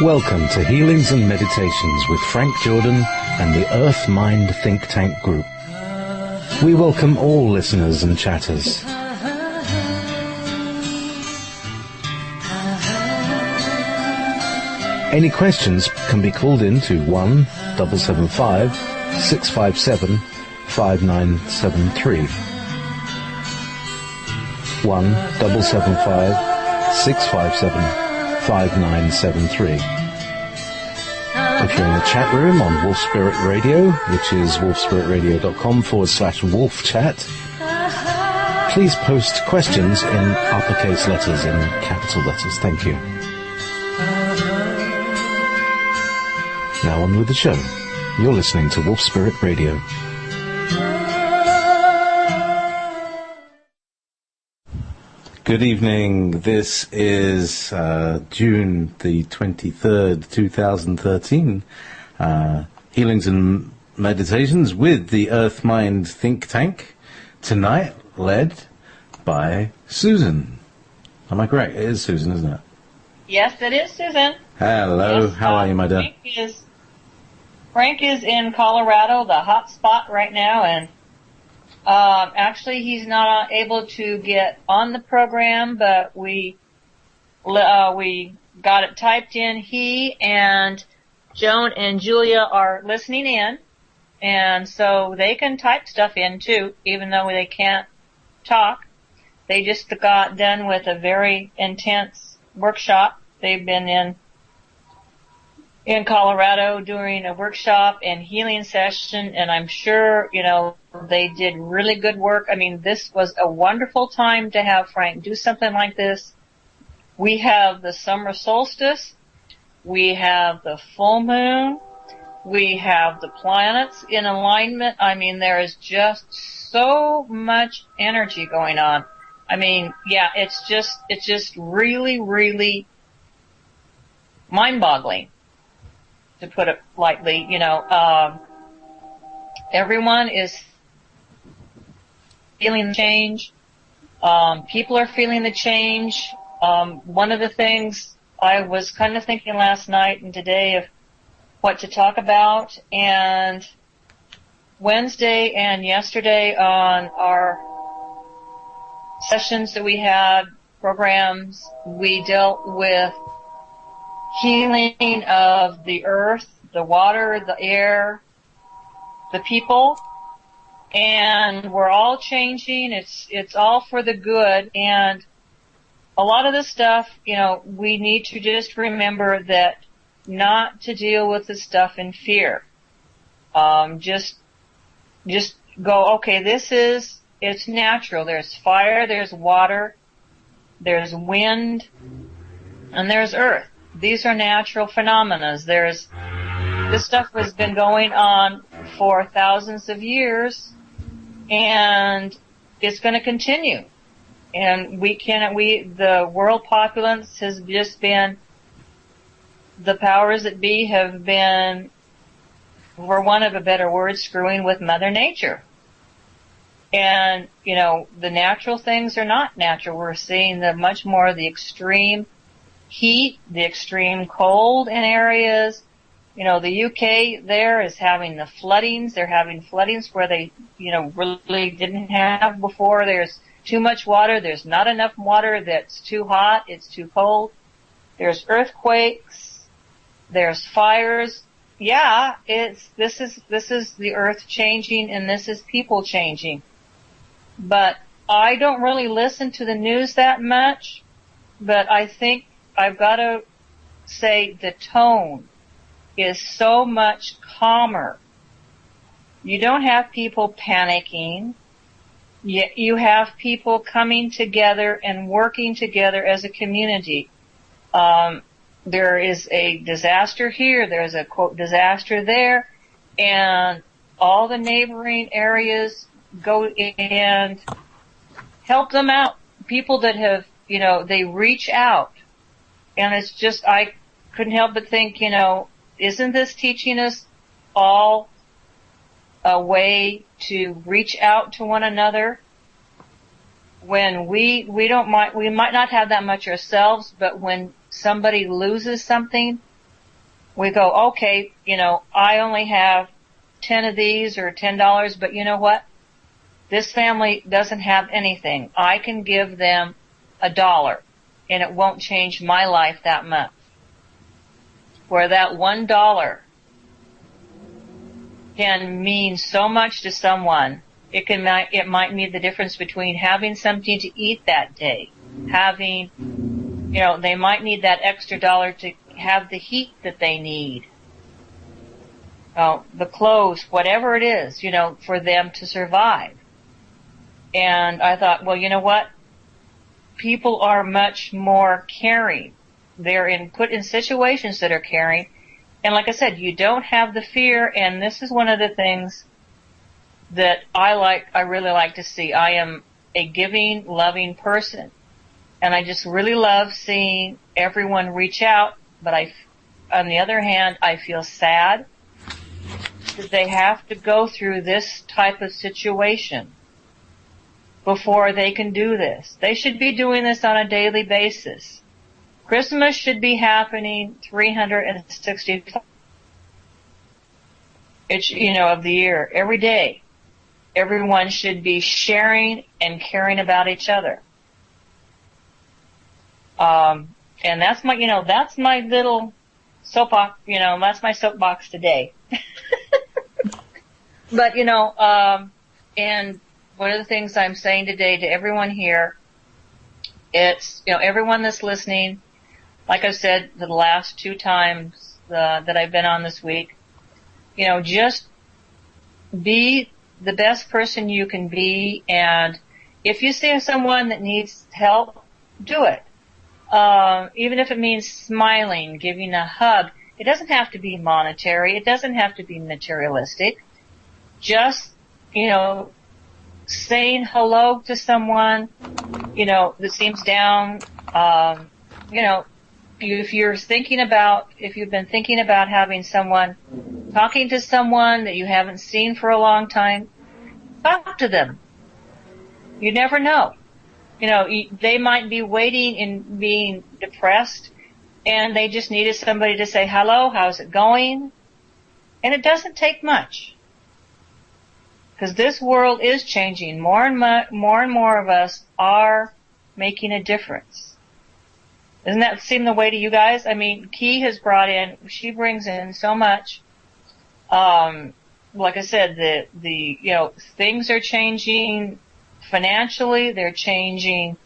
Welcome to Healings and Meditations with Frank Jordan and the Earth Mind Think Tank Group. We welcome all listeners and chatters. Any questions can be called in to 1-775-657-5973. 1-775-657-5973. If you're in the chat room on Wolf Spirit Radio, which is wolfspiritradio.com/wolf chat, please post questions in uppercase letters, in capital letters. Thank you. Now on with the show. You're listening to Wolf Spirit Radio. Good evening. This is June the 23rd, 2013. Healings and Meditations with the Earth Mind Think Tank. Tonight, led by Susan. Am I correct? It is Susan, isn't it? Yes, it is Susan. Hello. Yes, how are you, my dear? Frank is in Colorado, the hot spot right now, and actually he's not able to get on the program, but we got it typed in. He and Joan and Julia are listening in, and so they can type stuff in too, even though they can't talk. They just got done with a very intense workshop. They've been in Colorado doing a workshop and healing session, and I'm sure, they did really good work. I mean, this was a wonderful time to have Frank do something like this. We have the summer solstice. We have the full moon. We have the planets in alignment. I mean, there is just so much energy going on. I mean, yeah, it's just really, really mind-boggling, to put it lightly. Everyone is feeling the change. People are feeling the change. One of the things I was kind of thinking last night and today of what to talk about, and Wednesday and yesterday on our sessions that we had, programs, we dealt with healing of the earth, the water, the air, the people, and we're all changing. It's all for the good, and a lot of this stuff, we need to just remember that not to deal with the stuff in fear. Just go, okay, it's natural. There's fire, there's water, there's wind, and there's earth. These are natural phenomena. This stuff has been going on for thousands of years, and it's going to continue. And the world populace has just been, the powers that be have been, for want of a better word, screwing with Mother Nature. And, the natural things are not natural. We're seeing much more of the extreme heat, the extreme cold in areas. The UK there is having the floodings. They're having floodings where they, really didn't have before. There's too much water. There's not enough water. That's too hot. It's too cold. There's earthquakes. There's fires. Yeah, this is the earth changing, and this is people changing. But I don't really listen to the news that much, but I think I've got to say the tone is so much calmer. You don't have people panicking. You have people coming together and working together as a community. There is a disaster here. There's a, quote, disaster there. And all the neighboring areas go and help them out. People that have, they reach out. And it's just, I couldn't help but think, isn't this teaching us all a way to reach out to one another? When we might not have that much ourselves, but when somebody loses something, we go, okay, I only have 10 of these or $10, but you know what? This family doesn't have anything. I can give them $1 and it won't change my life that much. Where that $1 can mean so much to someone. It might mean the difference between having something to eat that day, having, they might need that extra dollar to have the heat that they need. The clothes, whatever it is, for them to survive. And I thought, well, you know what? People are much more caring. They're put in situations that are caring. And like I said, you don't have the fear, and this is one of the things that I really like to see. I am a giving, loving person. And I just really love seeing everyone reach out, but on the other hand, I feel sad that they have to go through this type of situation before they can do this. They should be doing this on a daily basis. Christmas should be happening 365 of the year, every day. Everyone should be sharing and caring about each other. And that's my little soapbox, that's my soapbox today. But, and one of the things I'm saying today to everyone here, it's, everyone that's listening, like I said the last 2 times that I've been on this week, just be the best person you can be, and if you see someone that needs help, do it. Even if it means smiling, giving a hug. It doesn't have to be monetary. It doesn't have to be materialistic. Just, saying hello to someone, that seems down, if you've been thinking about having someone, talking to someone that you haven't seen for a long time, talk to them. You never know. They might be waiting and being depressed, and they just needed somebody to say, hello, how's it going? And it doesn't take much. Because this world is changing. More and more of us are making a difference. Doesn't that seem the way to you guys? I mean, Key she brings in so much. Like I said, things are changing financially. They're changing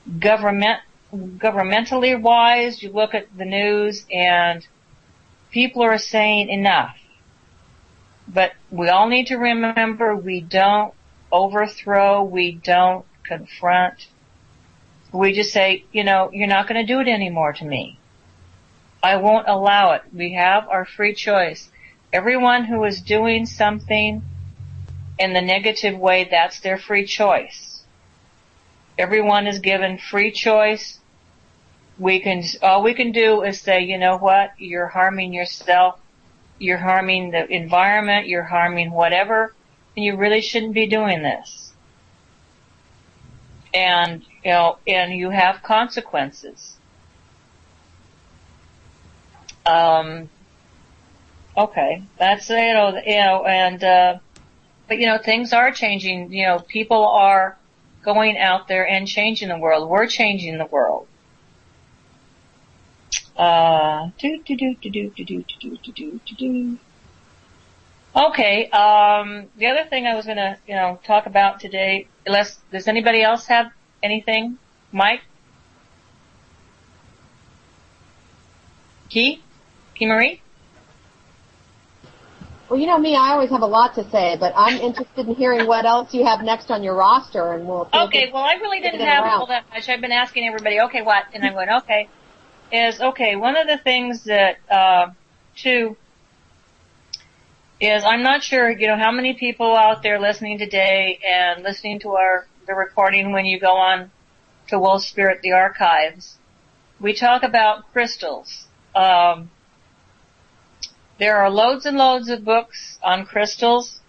governmentally wise. You look at the news and people are saying enough. But we all need to remember, we don't overthrow, we don't confront. We just say, you're not going to do it anymore to me. I won't allow it. We have our free choice. Everyone who is doing something in the negative way, that's their free choice. Everyone is given free choice. All we can do is say, you know what, you're harming yourself. You're harming the environment, you're harming whatever, and you really shouldn't be doing this. And, and you have consequences. Okay, that's, but things are changing, people are going out there and changing the world. We're changing the world. Okay, the other thing I was gonna, talk about today, does anybody else have anything? Mike? Key Marie? Well, me, I always have a lot to say, but I'm interested in hearing what else you have next on your roster, and we'll take Okay, well, I really didn't have all that much. I've been asking everybody, okay, what? And I'm going, okay. One of the things that, too, is I'm not sure, how many people out there listening today and listening to the recording when you go on to Wolf Spirit, the archives. We talk about crystals. There are loads and loads of books on crystals,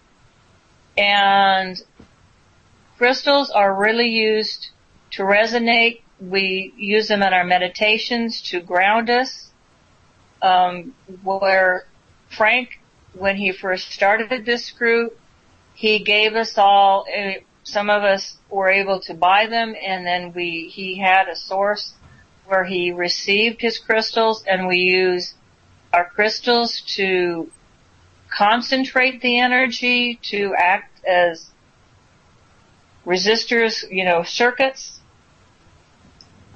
and crystals are really used to resonate. We use them in our meditations to ground us. where Frank, when he first started this group, he gave us all, some of us were able to buy them, and then he had a source where he received his crystals, and we use our crystals to concentrate the energy to act as resistors, circuits.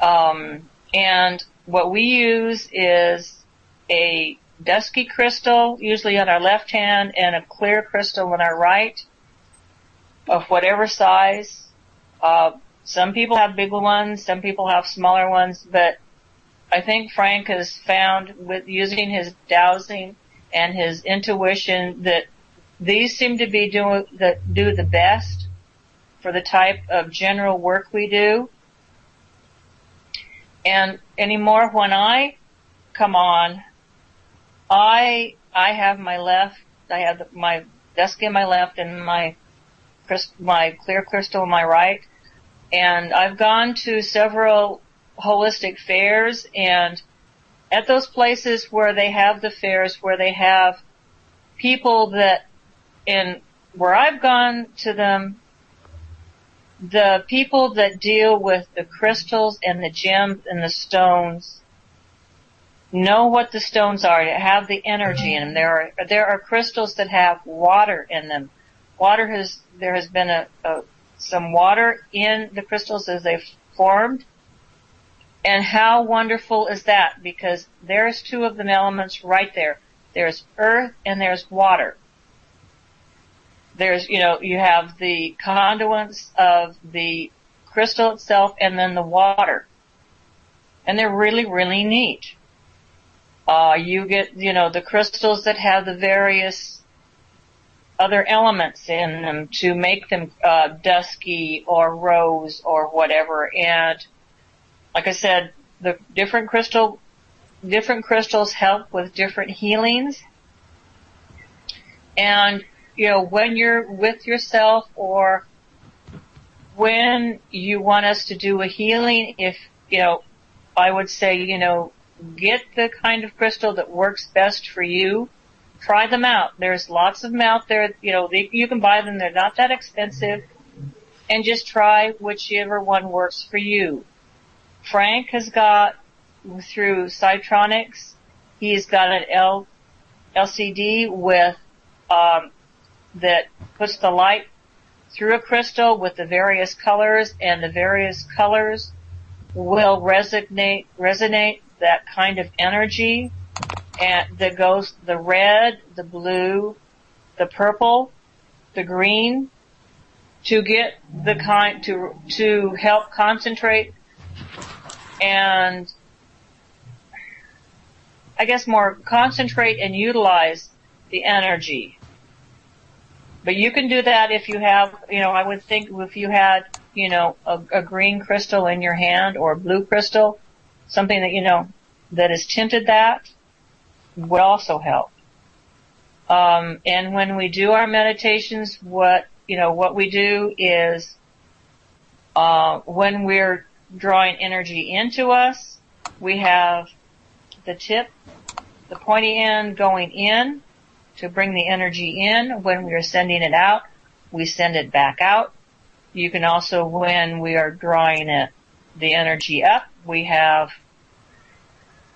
And what we use is a dusky crystal, usually on our left hand, and a clear crystal on our right, of whatever size. Some people have bigger ones, some people have smaller ones, but I think Frank has found, with using his dowsing and his intuition, that these seem to be do the best for the type of general work we do. And anymore, when I come on, I have I have my dusky in my left and my clear crystal in my right. And I've gone to several holistic fairs, and at those places where they have the fairs, where they have people where I've gone to them, the people that deal with the crystals and the gems and the stones know what the stones are, have the energy in them. There are crystals that have water in them. There has been some water in the crystals as they've formed. And how wonderful is that? Because there's two of the elements right there. There's earth and there's water. There's, you have the conduits of the crystal itself and then the water. And they're really, really neat. You get, the crystals that have the various other elements in them to make them dusky or rose or whatever. And like I said, the different crystals help with different healings. And, when you're with yourself, or when you want us to do a healing, if, I would say, get the kind of crystal that works best for you. Try them out. There's lots of them out there. You can buy them. They're not that expensive. And just try whichever one works for you. Frank has got, through Cytronics, he's got an LCD with, that puts the light through a crystal with the various colors, and the various colors will resonate that kind of energy, and that goes the red, the blue, the purple, the green, to get the kind, to help concentrate and, I guess, more concentrate and utilize the energy. But you can do that if you have, I would think if you had, a green crystal in your hand, or a blue crystal, something that, that is tinted, that would also help. And when we do our meditations, what we do is, when we're drawing energy into us, we have the tip, the pointy end going in to bring the energy in. When we are sending it out, we send it back out. You can also, when we are drawing the energy up, we have,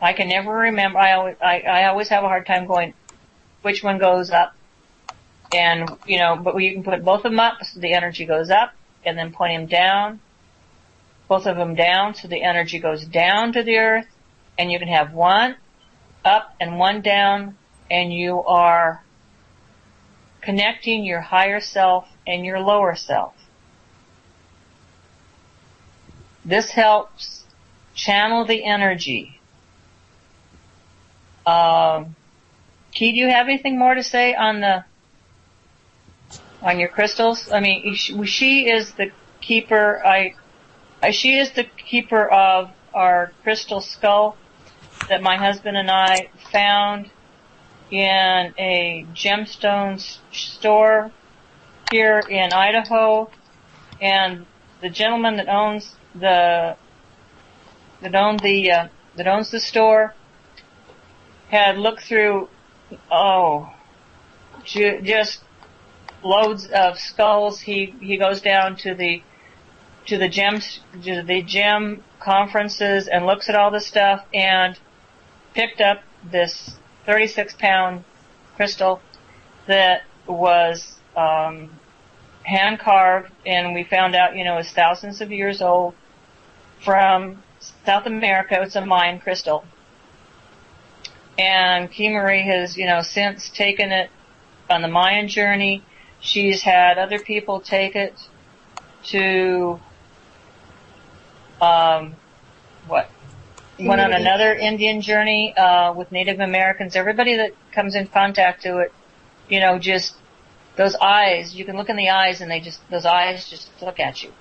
I can never remember, I always have a hard time going, which one goes up. And, but you can put both of them up so the energy goes up, and then point them down, both of them down so the energy goes down to the earth. And you can have one up and one down, and you are connecting your higher self and your lower self. This helps channel the energy. Key, do you have anything more to say on your crystals? I mean, she is the keeper. She is the keeper of our crystal skull that my husband and I found in a gemstone store here in Idaho, and the gentleman that owns the store, had looked through, just loads of skulls. He goes down to the gem conferences and looks at all this stuff and picked up this 36-pound crystal that was hand carved, and we found out, is thousands of years old, from South America. It's a Mayan crystal. And Key Marie has, since taken it on the Mayan journey. She's had other people take it to, went on another Indian journey, with Native Americans. Everybody that comes in contact to it, just those eyes, you can look in the eyes and those eyes just look at you.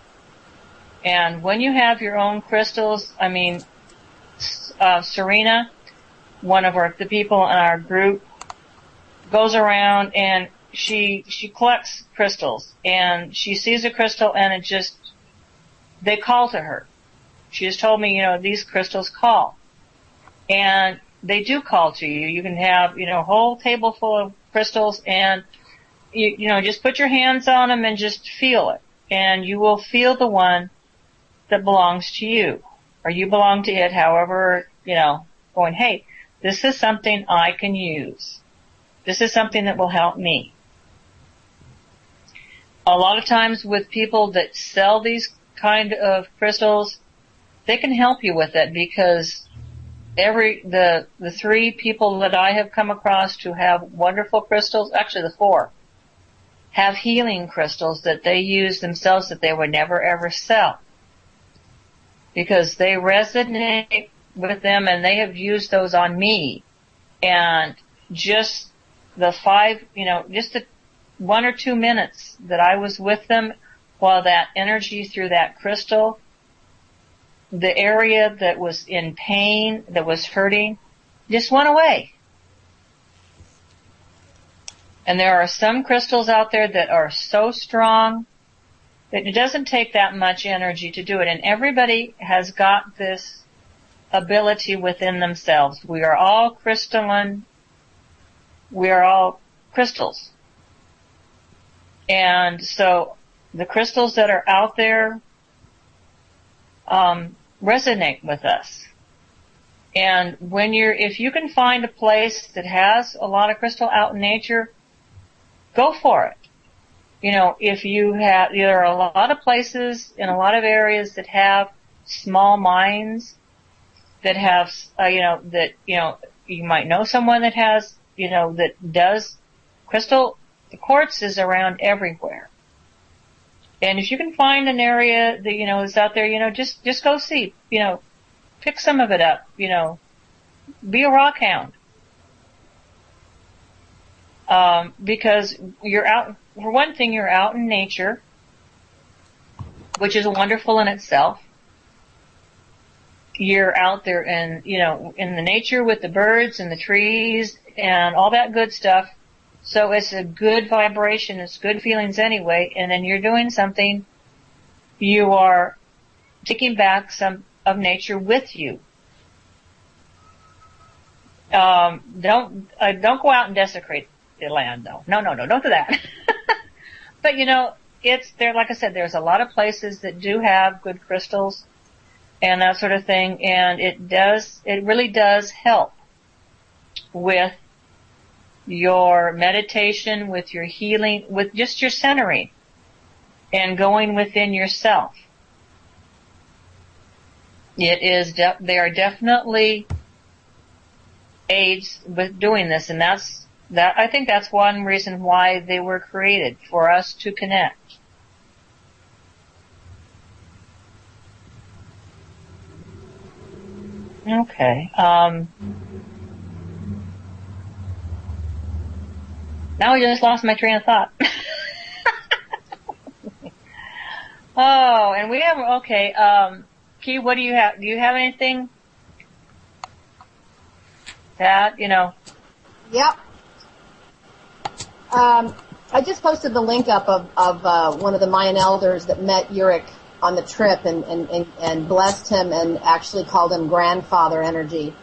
And when you have your own crystals, Serena, one of the people in our group, goes around and she collects crystals, and she sees a crystal and they call to her. She has told me, these crystals call. And they do call to you. You can have, a whole table full of crystals, and just put your hands on them and just feel it. And you will feel the one that belongs to you, or you belong to it, however, going, hey, this is something I can use. This is something that will help me. A lot of times with people that sell these kind of crystals, they can help you with it, because the 3 people that I have come across who have wonderful crystals, actually the 4, have healing crystals that they use themselves that they would never ever sell, because they resonate with them, and they have used those on me. And just the 1 or 2 minutes that I was with them, while that energy through that crystal, the area that was in pain, that was hurting, just went away. And there are some crystals out there that are so strong that it doesn't take that much energy to do it. And everybody has got this ability within themselves. We are all crystalline. We are all crystals. And so the crystals that are out there resonate with us. And if you can find a place that has a lot of crystal out in nature, go for it. If there are a lot of places in a lot of areas that have small mines, that have, you might know someone that has, that does crystal. The quartz is around everywhere. And if you can find an area that, is out there, just go see, pick some of it up, be a rock hound. Because you're out, for one thing, you're out in nature, which is wonderful in itself. You're out there in the nature with the birds and the trees and all that good stuff. So it's a good vibration, it's good feelings anyway, and then you're doing something, you are taking back some of nature with you. Don't go out and desecrate the land, though. No, don't do that. But it's there, like I said, there's a lot of places that do have good crystals and that sort of thing, and it really does help with your meditation, with your healing, with just your centering and going within yourself. They are definitely aids with doing this, and I think that's one reason why they were created, for us to connect. Okay. Now I just lost my train of thought. Oh, and we have, okay, Key, what do you have? Do you have anything that, Yep. I just posted the link up of one of the Mayan elders that met Uric on the trip and blessed him and actually called him grandfather energy.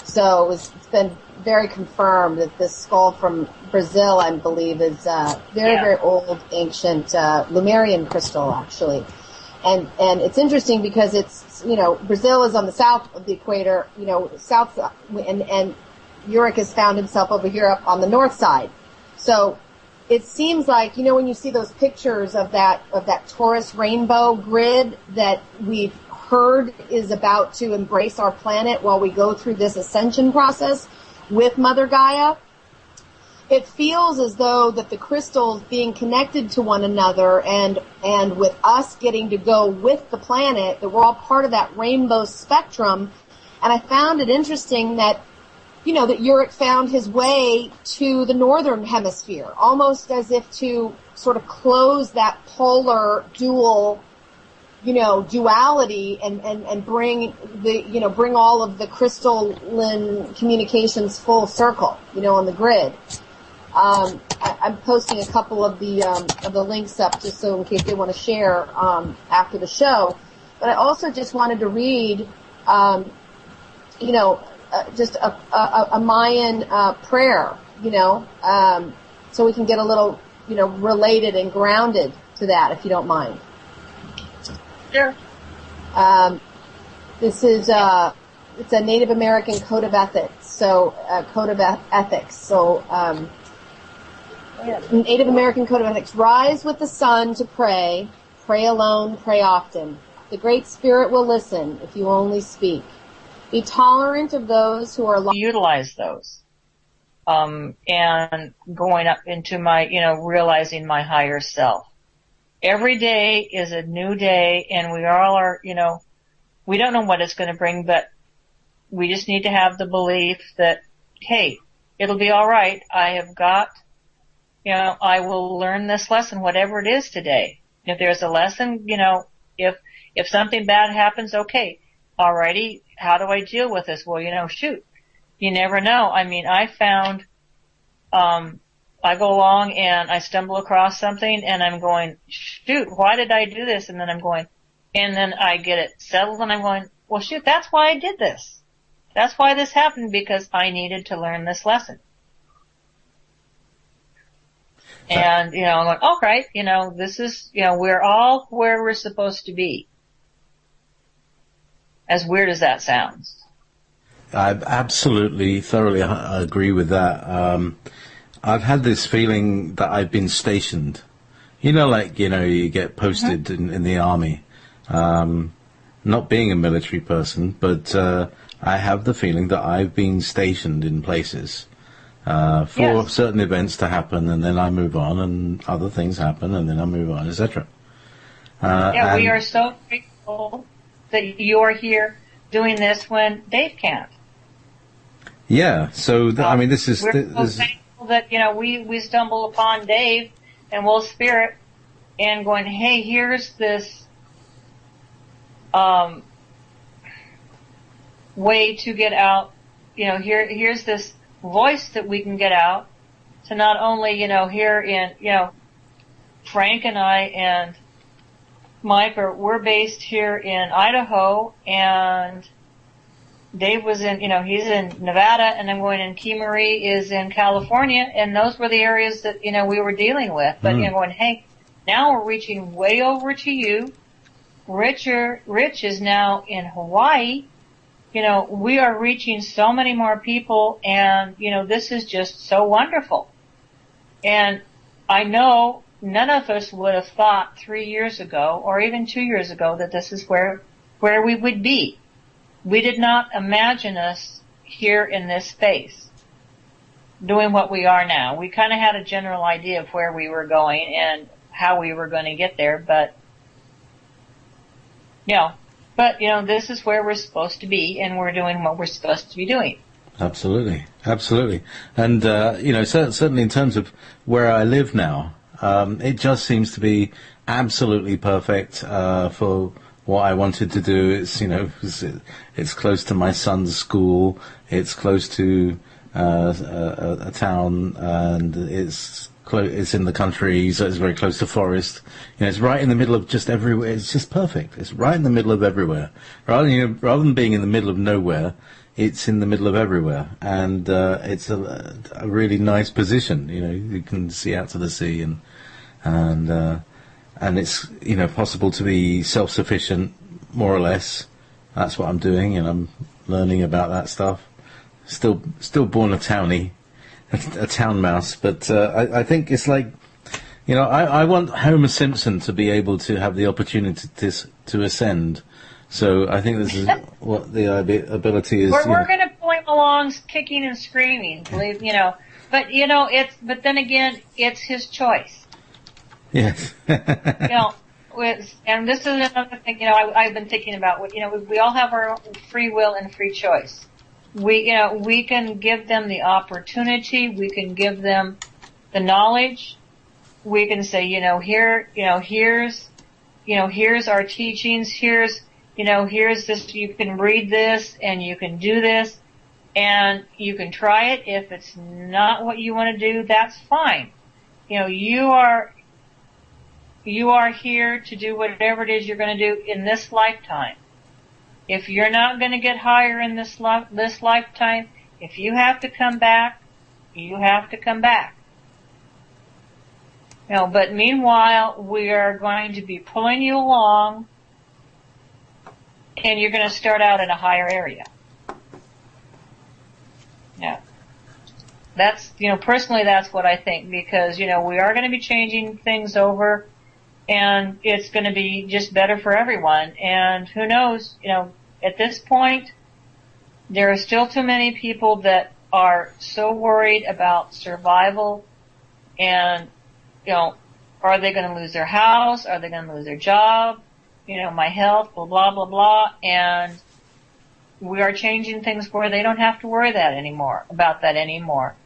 So it's been very confirmed that this skull from Brazil, I believe, is very old, ancient Lemurian crystal, actually. And it's interesting because it's, Brazil is on the south of the equator, south, and Uric has found himself over here up on the north side. So it seems like, when you see those pictures of that Taurus rainbow grid that we've heard is about to embrace our planet while we go through this ascension process with Mother Gaia, it feels as though that the crystals being connected to one another and with us getting to go with the planet, that we're all part of that rainbow spectrum. And I found it interesting that, that Uric found his way to the northern hemisphere, almost as if to sort of close that polar duality and bring bring all of the crystalline communications full circle, on the grid. I'm posting a couple of the links up just so in case they want to share after the show. But I also just wanted to read, just a Mayan prayer, so we can get a little, related and grounded to that, if you don't mind. Sure. This is it's a Native American code of ethics. So Native American code of ethics: rise with the sun to pray. Pray alone, pray often. The Great Spirit will listen if you only speak. Be tolerant of those who are utilize those. And going up into my, realizing my higher self. Every day is a new day, and we all are, we don't know what it's going to bring, but we just need to have the belief that, hey, it'll be all right. I have got, I will learn this lesson, whatever it is today. If there's a lesson, if something bad happens, okay, alrighty, how do I deal with this? Well, shoot, you never know. I mean, I found, I go along and I stumble across something and I'm going, shoot, why did I do this? And then I'm going, and then I get it settled and I'm going, well, shoot, that's why I did this. That's why this happened, because I needed to learn this lesson. And, I'm going, all right, this is, we're all where we're supposed to be. As weird as that sounds. I absolutely, thoroughly agree with that. I've had this feeling that I've been stationed. You get posted in the army. Not being a military person, but I have the feeling that I've been stationed in places for certain events to happen, and then I move on, and other things happen, and then I move on, etc. We are so grateful that you're here doing this when Dave can't. Yeah, so this is... We're so thankful that, we stumble upon Dave and Will Spirit and going, hey, here's this way to get out, here's this voice that we can get out to not only, here in, Frank and I and Mike we're based here in Idaho, and Dave was in, he's in Nevada, and I'm going in Key Marie is in California, and those were the areas that, we were dealing with. But, going, hey, now we're reaching way over to you. Rich is now in Hawaii. We are reaching so many more people, and, this is just so wonderful. And I know none of us would have thought 3 years ago, or even 2 years ago, that this is where we would be. We did not imagine us here in this space doing what we are now. We kind of had a general idea of where we were going and how we were going to get there, but this is where we're supposed to be, and we're doing what we're supposed to be doing. Absolutely. And, certainly in terms of where I live now, it just seems to be absolutely perfect for what I wanted to do. It's close to my son's school. It's close to a town, and it's in the country, so it's very close to forest. It's right in the middle of just everywhere. It's just perfect. It's right in the middle of everywhere. Rather than being in the middle of nowhere, it's in the middle of everywhere, and it's a really nice position. You know, you can see out to the sea, and it's, you know, possible to be self-sufficient, more or less. That's what I'm doing, and I'm learning about that stuff. Still born a townie, a town mouse, but I think it's like, you know, I want Homer Simpson to be able to have the opportunity to ascend. So I think this is what the ability is. We're going to pull him along, kicking and screaming, believe you know. But you know, but then again, it's his choice. Yes. You know, and this is another thing. You know, I've been thinking about. You know, we all have our free will and free choice. We can give them the opportunity. We can give them the knowledge. We can say, here's our teachings. Here's this, you can read this and you can do this and you can try it. If it's not what you want to do, that's fine. You know, you are here to do whatever it is you're going to do in this lifetime. If you're not going to get higher in this lifetime, if you have to come back, you have to come back. You know, but meanwhile, we are going to be pulling you along, and you're going to start out in a higher area. Yeah. That's, you know, personally that's what I think, because, you know, we are going to be changing things over, and it's going to be just better for everyone. And who knows, you know, at this point, there are still too many people that are so worried about survival and, you know, are they going to lose their house? Are they going to lose their job? You know, my health, blah, blah, blah, blah. And we are changing things where they don't have to worry about that anymore.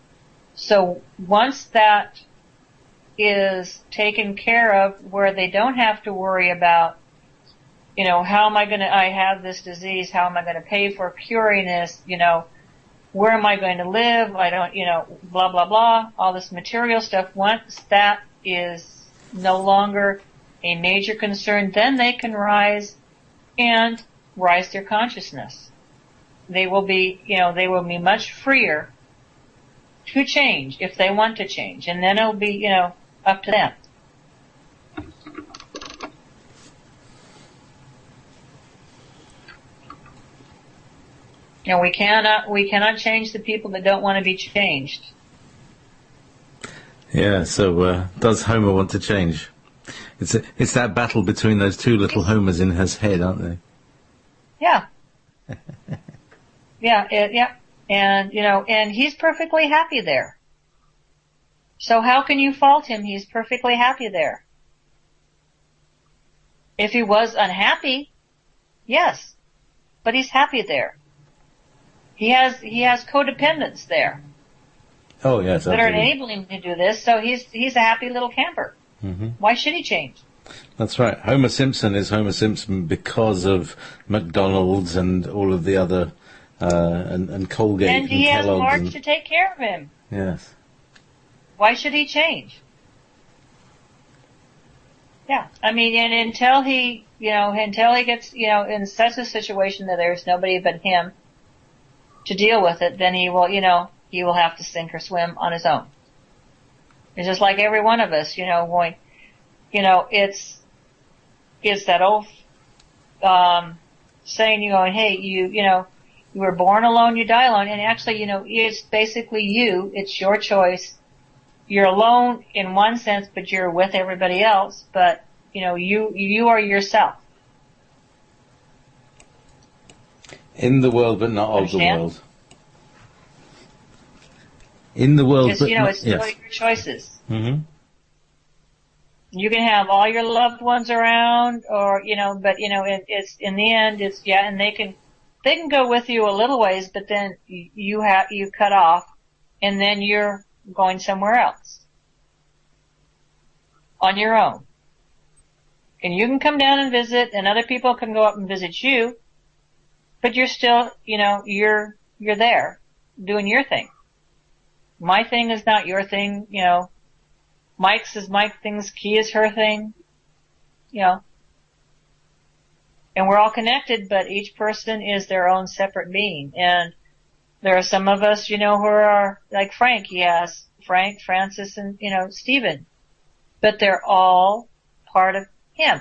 So once that is taken care of, where they don't have to worry about, you know, I have this disease, how am I going to pay for curing this, you know, where am I going to live, I don't, you know, blah, blah, blah, all this material stuff. Once that is no longer a major concern, then they can rise their consciousness. They will be much freer to change if they want to change, and then it'll be, you know, up to them. You know, we cannot change the people that don't want to be changed. Yeah, so does Homer want to change? It's that battle between those two little Homers in his head, aren't they? Yeah. Yeah. And, you know, and he's perfectly happy there. So how can you fault him? He's perfectly happy there. If he was unhappy, yes, but he's happy there. He has codependents there. Oh, yes, that absolutely. are enabling him to do this, so he's a happy little camper. Mm-hmm. Why should he change? That's right. Homer Simpson is Homer Simpson because of McDonald's and all of the other, and Colgate and he has Kellogg's. Marge to take care of him. Yes. Why should he change? Yeah, I mean, and until he gets, you know, in such a situation that there's nobody but him to deal with it, then he will have to sink or swim on his own. It's just like every one of us, you know, going, you know, it's that old, saying, you know, hey, you were born alone, you die alone, and actually, you know, it's basically it's your choice. You're alone in one sense, but you're with everybody else, but, you know, you are yourself. In the world, but not of the Understand? world. In the world, Just, but you know, not, it's still your choices. Mm-hmm. You can have all your loved ones around, or, you know, but, you know, it's, in the end, it's, yeah, and they can go with you a little ways, but then you cut off, and then you're going somewhere else. On your own. And you can come down and visit, and other people can go up and visit you, but you're still, you know, you're there, doing your thing. My thing is not your thing, you know. Mike's is Mike's thing's, Key is her thing, you know. And we're all connected, but each person is their own separate being. And There are some of us, who are like Frank. He has Frank, Francis, and, Stephen. But they're all part of him.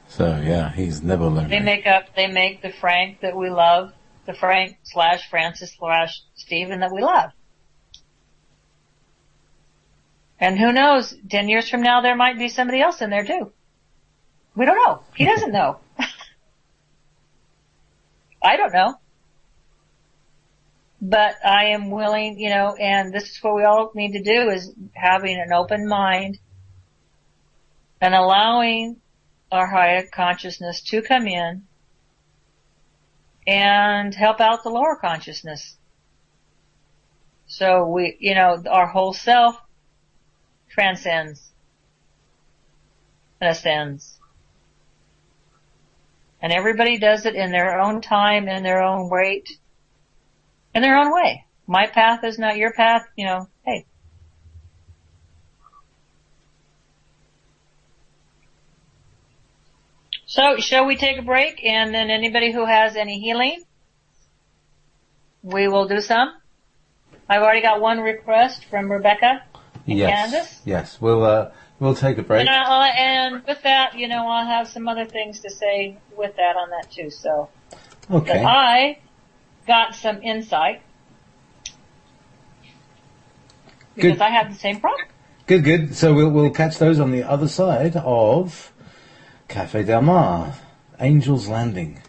So, yeah, he's never lonely. They make the Frank that we love, the Frank / Francis / Stephen that we love. And who knows, 10 years from now there might be somebody else in there too. We don't know. He doesn't know. I don't know. But I am willing, and this is what we all need to do, is having an open mind and allowing our higher consciousness to come in and help out the lower consciousness. So we, our whole self transcends and ascends. And everybody does it in their own time, in their own rate, in their own way. My path is not your path, hey. So, shall we take a break, and then anybody who has any healing, we will do some? I've already got one request from Rebecca in Kansas. Yes, we'll take a break. And with that, I'll have some other things to say with that on that too, so. Okay. But I got some insight. Because I have the same problem. Good. So we'll catch those on the other side of Cafe Del Mar, Angel's Landing.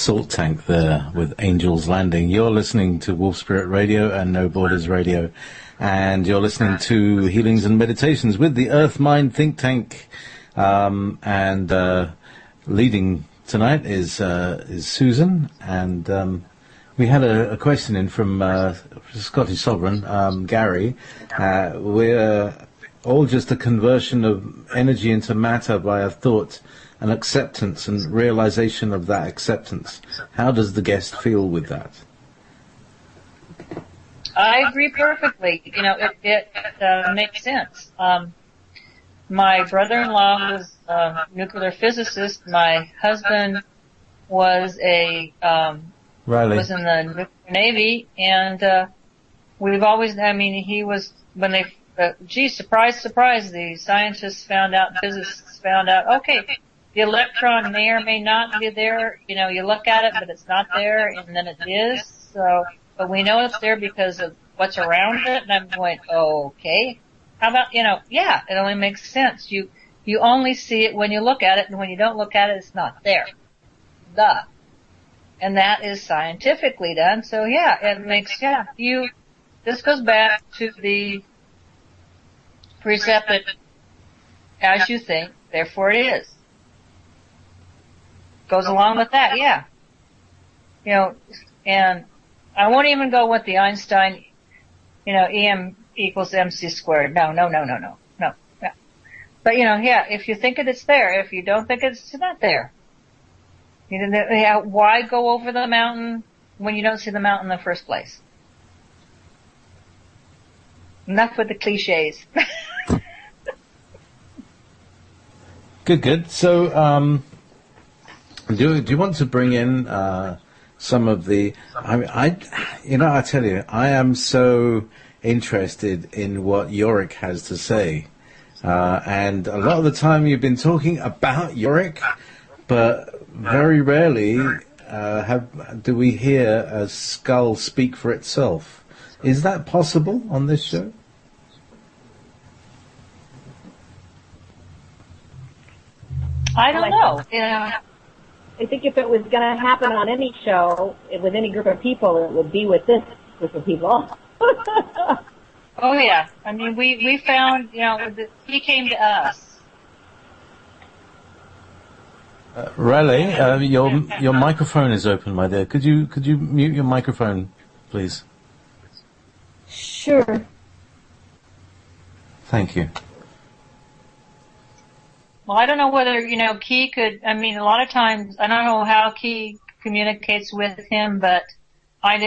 salt tank there with Angels Landing. You're listening to Wolf Spirit Radio and No Borders Radio, and you're listening to Healings and Meditations with the Earth Mind Think Tank, and leading tonight is Susan, and we had a question in from Scottish Sovereign, Gary. We're all just a conversion of energy into matter by a thought, an acceptance and realization of that acceptance. How does the guest feel with that? I agree perfectly. It makes sense. My brother-in-law was a nuclear physicist. My husband was was in the nuclear Navy, and we've always, he was, when they, surprise, surprise, the scientists found out, physicists found out, okay, the electron may or may not be there. You look at it, but it's not there, and then it is. So, but we know it's there because of what's around it, and I'm going, okay. How about, yeah, it only makes sense. You only see it when you look at it, and when you don't look at it, it's not there. Duh. And that is scientifically done. So yeah, it makes, this goes back to the precept that as you think, therefore it is. Goes along with that, yeah. And I won't even go with the Einstein, EM equals MC squared. No. But if you think it's there. If you don't think it's not there. Why go over the mountain when you don't see the mountain in the first place? Enough with the cliches. Good. So, do you want to bring in some of the? I tell you, I am so interested in what Yorick has to say, and a lot of the time you've been talking about Yorick, but very rarely do we hear a skull speak for itself. Is that possible on this show? I don't know. I think if it was going to happen on any show, with any group of people, it would be with this group of people. Oh yeah. We found, he came to us. Riley, your microphone is open, my dear. Could you mute your microphone, please? Sure. Thank you. Well, I don't know whether, Key could, a lot of times, I don't know how Key communicates with him, but I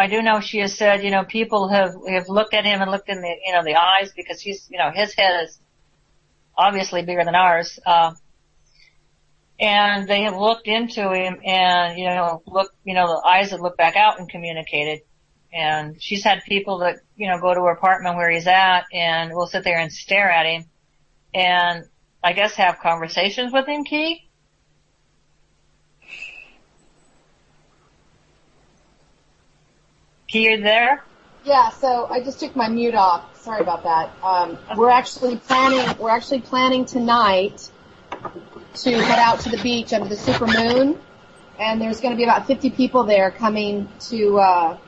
do know she has said, people have looked at him and looked in the, the eyes, because he's, his head is obviously bigger than ours, and they have looked into him and, the eyes that look back out and communicated. And she's had people that, go to her apartment where he's at and will sit there and stare at him and I guess have conversations with him, Key? Key, you're there? Yeah, so I just took my mute off. Sorry about that. We're actually planning tonight to head out to the beach under the super moon, and there's going to be about 50 people there coming to,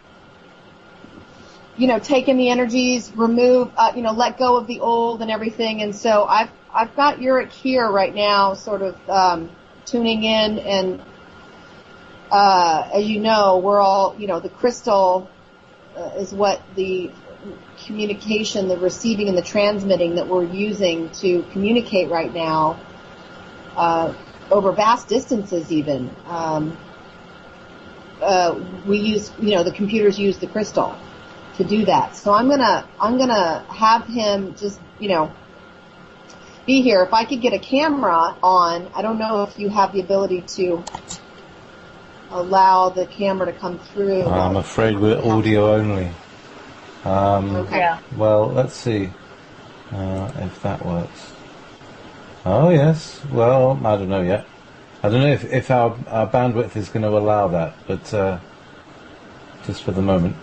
take in the energies, remove, let go of the old and everything. And so I've got Uric here right now, sort of tuning in, and as you know, we're all, the crystal is what the communication, the receiving and the transmitting that we're using to communicate right now over vast distances even. We use, the computers use the crystal to do that. So I'm gonna have him just, be here. If I could get a camera on, I don't know if you have the ability to allow the camera to come through. I'm afraid we're audio only. Okay. Yeah. Well, let's see if that works. Oh, yes. Well, I don't know yet. I don't know if our bandwidth is going to allow that, but just for the moment.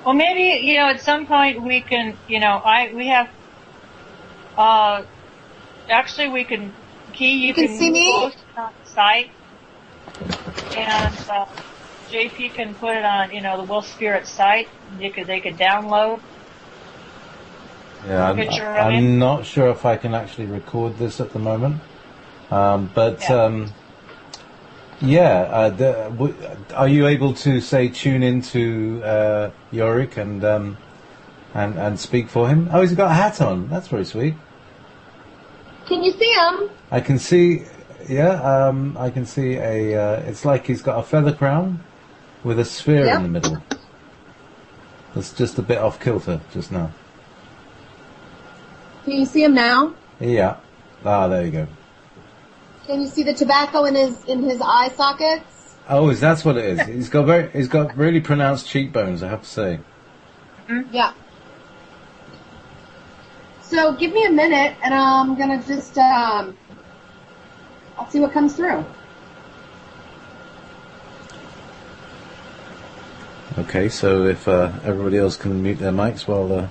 Well, maybe, at some point we can, actually we can, Key, you can see me? post on the site. And JP can put it on, the Will Spirit site. They could download. Yeah, I'm not sure if I can actually record this at the moment. Are you able to say tune into Yorick and speak for him? Oh, he's got a hat on. That's very sweet. Can you see him? I can see. Yeah, I can see it's like he's got a feather crown with a sphere in the middle. That's just a bit off kilter just now. Can you see him now? Yeah. Ah, there you go. Can you see the tobacco in his eye sockets? Oh, that's what it is. He's got really pronounced cheekbones, I have to say. Mm-hmm. Yeah. So give me a minute, and I'm gonna just I'll see what comes through. Okay, so if everybody else can mute their mics while.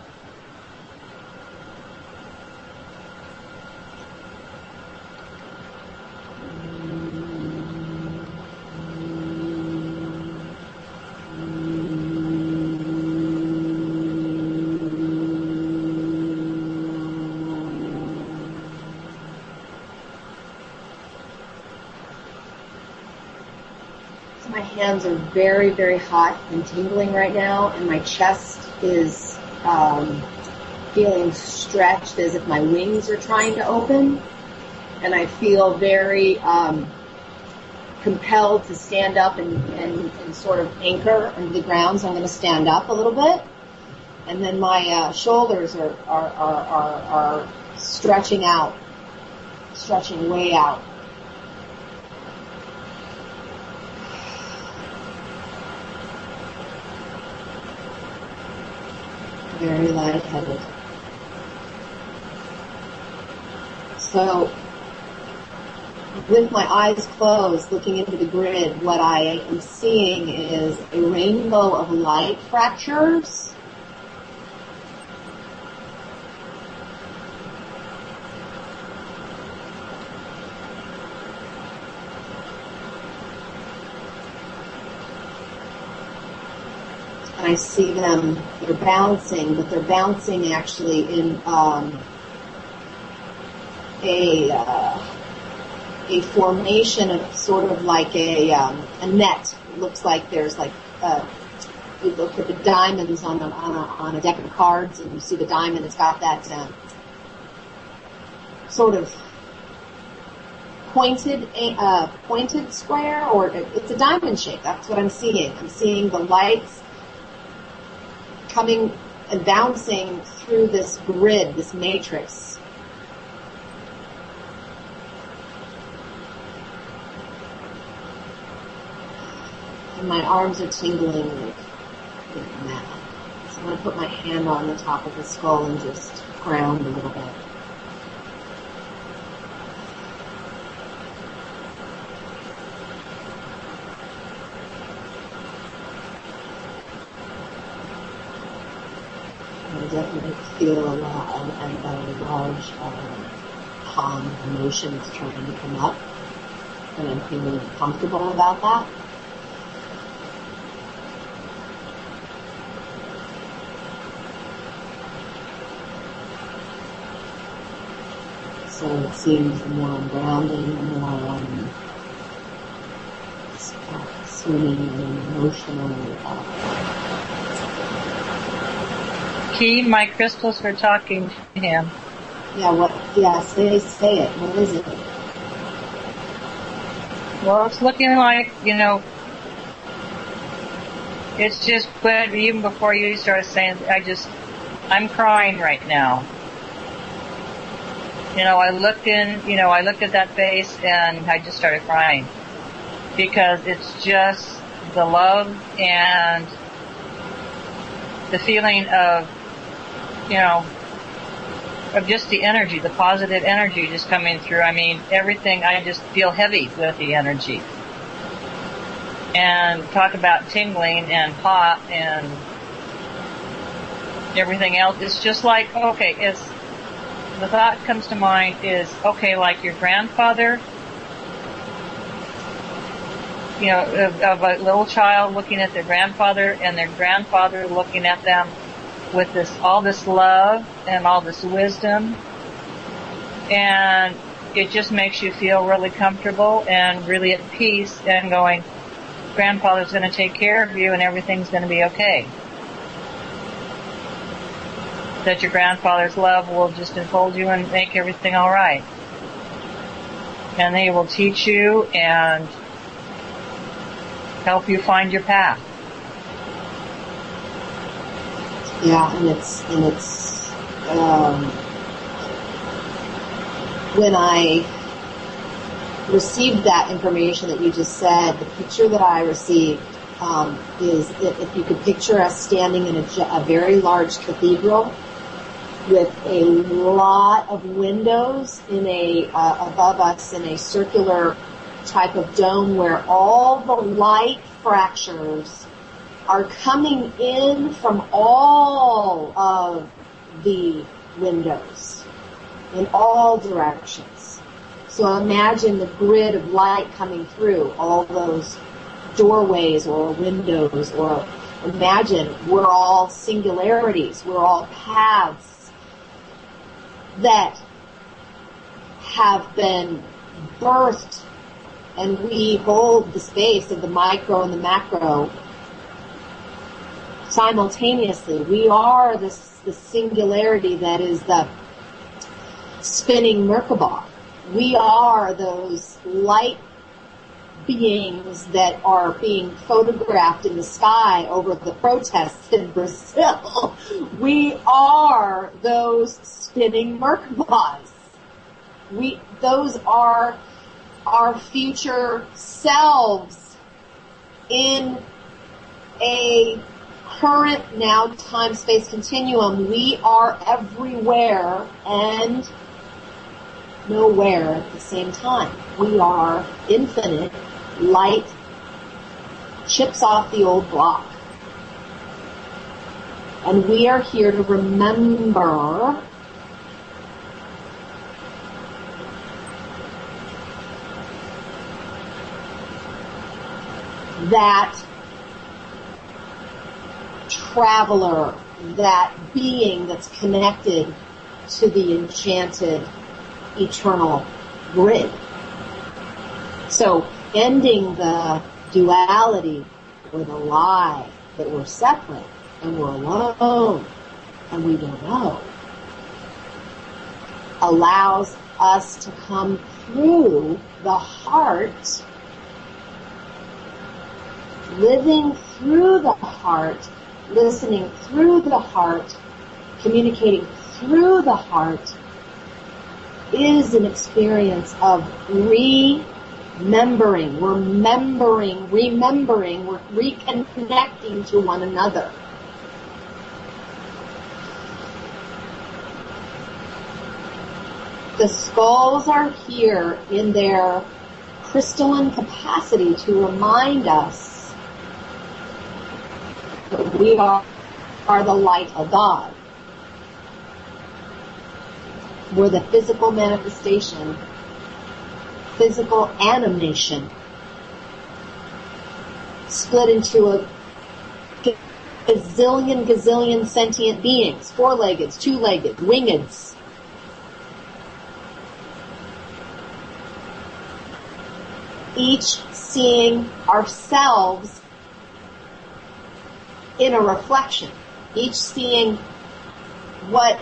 My hands are very, very hot and tingling right now, and my chest is feeling stretched as if my wings are trying to open, and I feel very compelled to stand up and sort of anchor under the ground, so I'm going to stand up a little bit, and then my shoulders are stretching way out. Very lightheaded. So, with my eyes closed, looking into the grid, what I am seeing is a rainbow of light fractures. I see them, they're bouncing, but they're bouncing actually in a formation of sort of like a net. It looks like there's like you look at the diamonds on a deck of cards, and you see the diamond. It's got that sort of pointed square, or it's a diamond shape. That's what I'm seeing. I'm seeing the lights coming and bouncing through this grid, this matrix. And my arms are tingling like mad. So I'm going to put my hand on the top of the skull and just ground a little bit. I definitely feel a large palm of emotions trying to come up, and I'm feeling comfortable about that. So it seems the more I'm grounding, the more I'm swimming in an emotional Key, my crystals were talking to him. Yeah, say it. What is it? Well, it's looking like, it's just, but even before you started saying, I'm crying right now. I looked at that face and I just started crying. Because it's just the love and the feeling of, of just the energy, the positive energy just coming through. I mean, everything, I just feel heavy with the energy. And talk about tingling and hot and everything else. It's just like, the thought comes to mind is, like your grandfather of a little child looking at their grandfather and their grandfather looking at them with all this love and all this wisdom. And it just makes you feel really comfortable and really at peace and going, grandfather's going to take care of you and everything's going to be okay. That your grandfather's love will just enfold you and make everything all right. And they will teach you and help you find your path. Yeah, and when I received that information that you just said, the picture that I received is if you could picture us standing in a very large cathedral with a lot of windows above us in a circular type of dome where all the light fractures are coming in from all of the windows in all directions. So imagine the grid of light coming through all those doorways or windows, or imagine we're all singularities, we're all paths that have been birthed, and we hold the space of the micro and the macro simultaneously. We are the singularity that is the spinning Merkaba. We are those light beings that are being photographed in the sky over the protests in Brazil. We are those spinning Merkabas. Those are our future selves in a current now time-space continuum. We are everywhere and nowhere at the same time. We are infinite light, chips off the old block. And we are here to remember that traveler, that being that's connected to the enchanted eternal grid. So ending the duality or the lie that we're separate and we're alone and we don't know allows us to come through the heart, living through the heart, listening through the heart, communicating through the heart, is an experience of remembering. We're remembering, we're reconnecting to one another. The skulls are here in their crystalline capacity to remind us that we are the light of God. We're the physical manifestation, physical animation, split into a gazillion sentient beings, four-legged, two-legged, wingeds. Each seeing ourselves in a reflection, each seeing what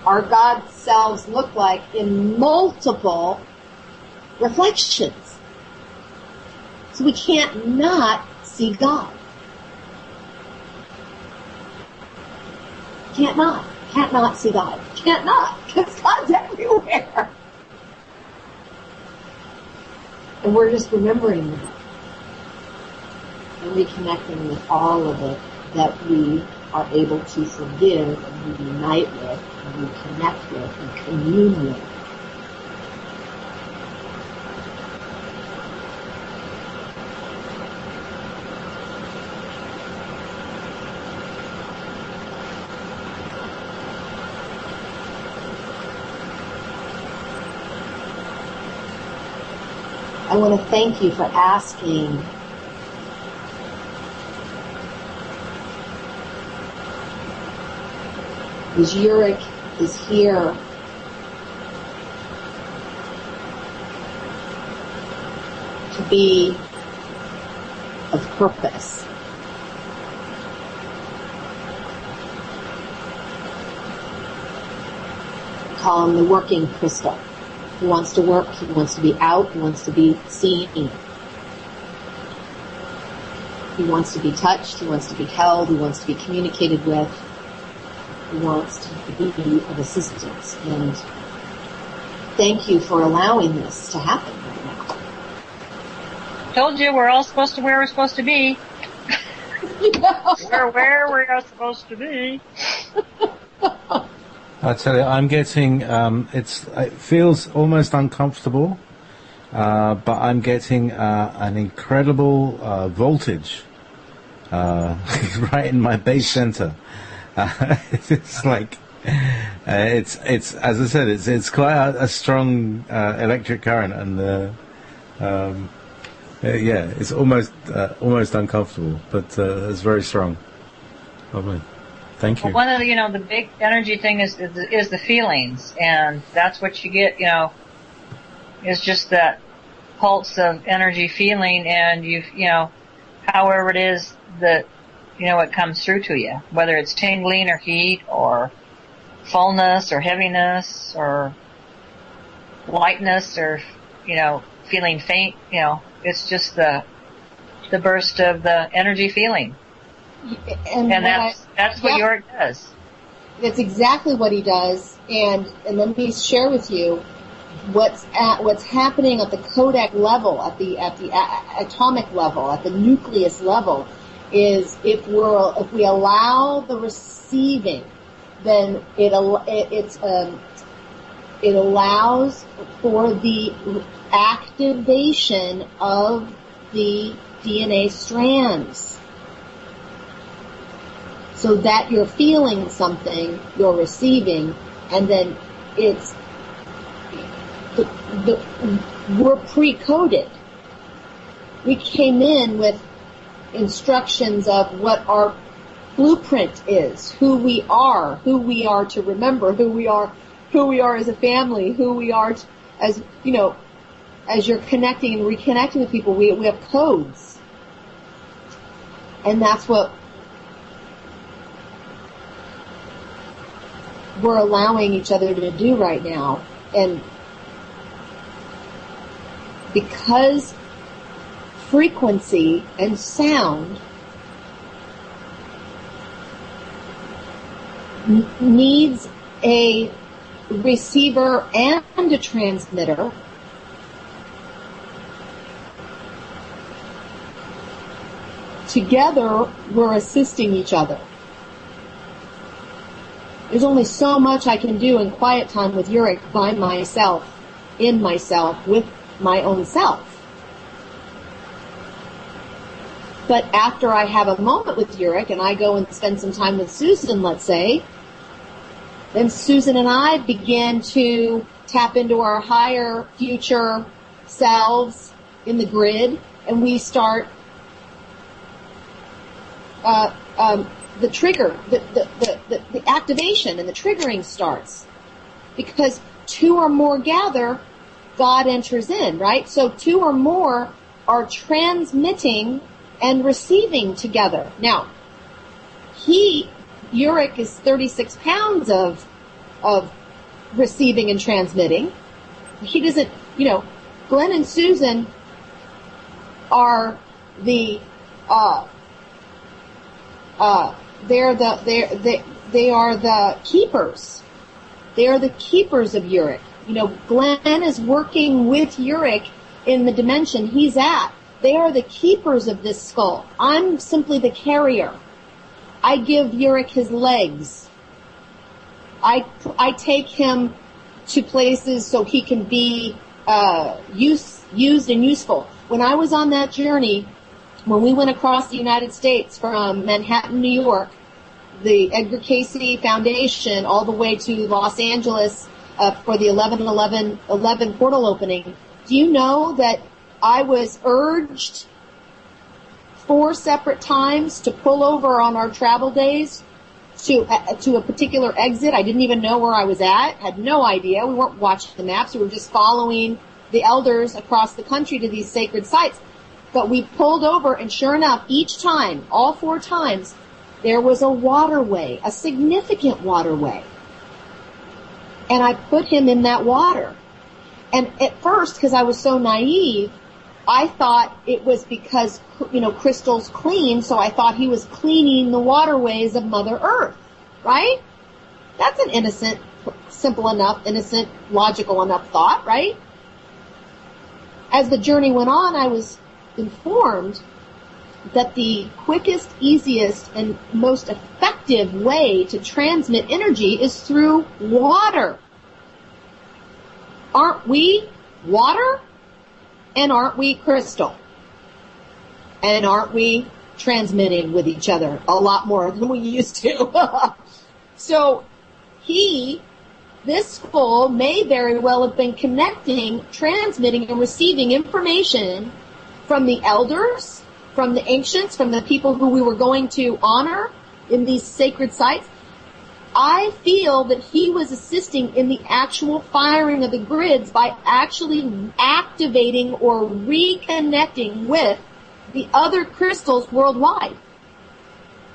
our God selves look like in multiple reflections. So we can't not see God. Can't not see God. Can't not, because God's everywhere. And we're just remembering that and reconnecting with all of it that we are able to forgive and reunite with and reconnect with and commune with. I want to thank you for asking because Uric is here to be of purpose. Call him the working crystal. He wants to work, he wants to be out, he wants to be seen. He wants to be touched, he wants to be held, he wants to be communicated with. He wants to be of assistance. And thank you for allowing this to happen right now. Told you we're all supposed to where we're supposed to be. We're where we are supposed to be. I tell you, I'm getting, it feels almost uncomfortable, but I'm getting an incredible voltage right in my base center. It's like, it's as I said, it's quite a strong electric current, and yeah, it's almost uncomfortable, but it's very strong. Lovely. Thank you. Well, one of the, the big energy thing is the feelings, and that's what you get, is just that pulse of energy feeling, and however it is that, it comes through to you, whether it's tingling or heat or fullness or heaviness or lightness or, feeling faint, it's just the burst of the energy feeling. And that's what Uric does. That's exactly what he does. And let me share with you what's happening at the codec level, at the atomic level, at the nucleus level, is if we allow the receiving, then it allows for the activation of the DNA strands. So that you're feeling something, you're receiving, and then we're pre-coded. We came in with instructions of what our blueprint is, who we are to remember, who we are as a family, who we are as you're connecting and reconnecting with people, we have codes. And that's what we're allowing each other to do right now. And because frequency and sound needs a receiver and a transmitter, together we're assisting each other. There's only so much I can do in quiet time with Uric by myself, in myself, with my own self. But after I have a moment with Uric and I go and spend some time with Susan, let's say, then Susan and I begin to tap into our higher future selves in the grid, and we start the trigger, the activation and the triggering starts. Because two or more gather, God enters in, right? So two or more are transmitting and receiving together. Now, Uric is 36 pounds of receiving and transmitting. He doesn't, Glenn and Susan are they are the keepers. They are the keepers of Uric. Glenn is working with Uric in the dimension he's at. They are the keepers of this skull. I'm simply the carrier. I give Uric his legs. I take him to places so he can be used and useful. When I was on that journey, when we went across the United States from Manhattan, New York, the Edgar Cayce Foundation, all the way to Los Angeles for the 11/11 portal opening, do you know that I was urged 4 separate times to pull over on our travel days to a particular exit. I didn't even know where I was at, had no idea. We weren't watching the maps. We were just following the elders across the country to these sacred sites. But we pulled over, and sure enough, each time, all 4 times, there was a waterway, a significant waterway. And I put him in that water. And at first, because I was so naive, I thought it was because, Crystal's clean, so I thought he was cleaning the waterways of Mother Earth, right? That's an innocent, simple enough, innocent, logical enough thought, right? As the journey went on, I was informed that the quickest, easiest, and most effective way to transmit energy is through water. Aren't we water? And aren't we crystal? And aren't we transmitting with each other a lot more than we used to? So this skull may very well have been connecting, transmitting, and receiving information from the elders, from the ancients, from the people who we were going to honor in these sacred sites. I feel that he was assisting in the actual firing of the grids by actually activating or reconnecting with the other crystals worldwide.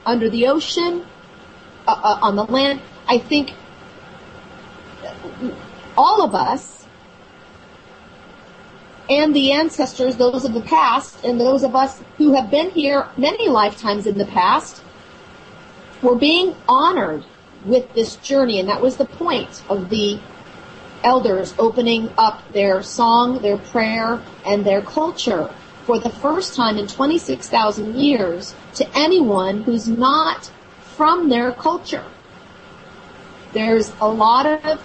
Under the ocean, on the land. I think all of us and the ancestors, those of the past, and those of us who have been here many lifetimes in the past, were being honored with this journey, and that was the point of the elders opening up their song, their prayer, and their culture for the first time in 26,000 years to anyone who's not from their culture. There's a lot of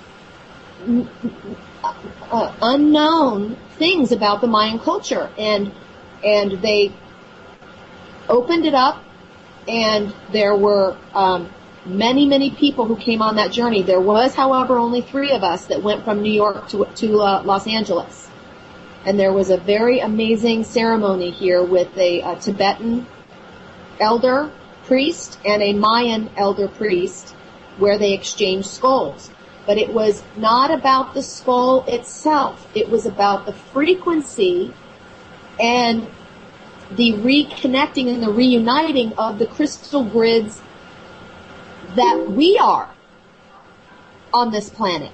unknown things about the Mayan culture, and they opened it up, and there were many people who came on that journey. There was, however, only 3 of us that went from New York to Los Angeles. And there was a very amazing ceremony here with a Tibetan elder priest and a Mayan elder priest where they exchanged skulls. But it was not about the skull itself. It was about the frequency and the reconnecting and the reuniting of the crystal grids that we are on this planet.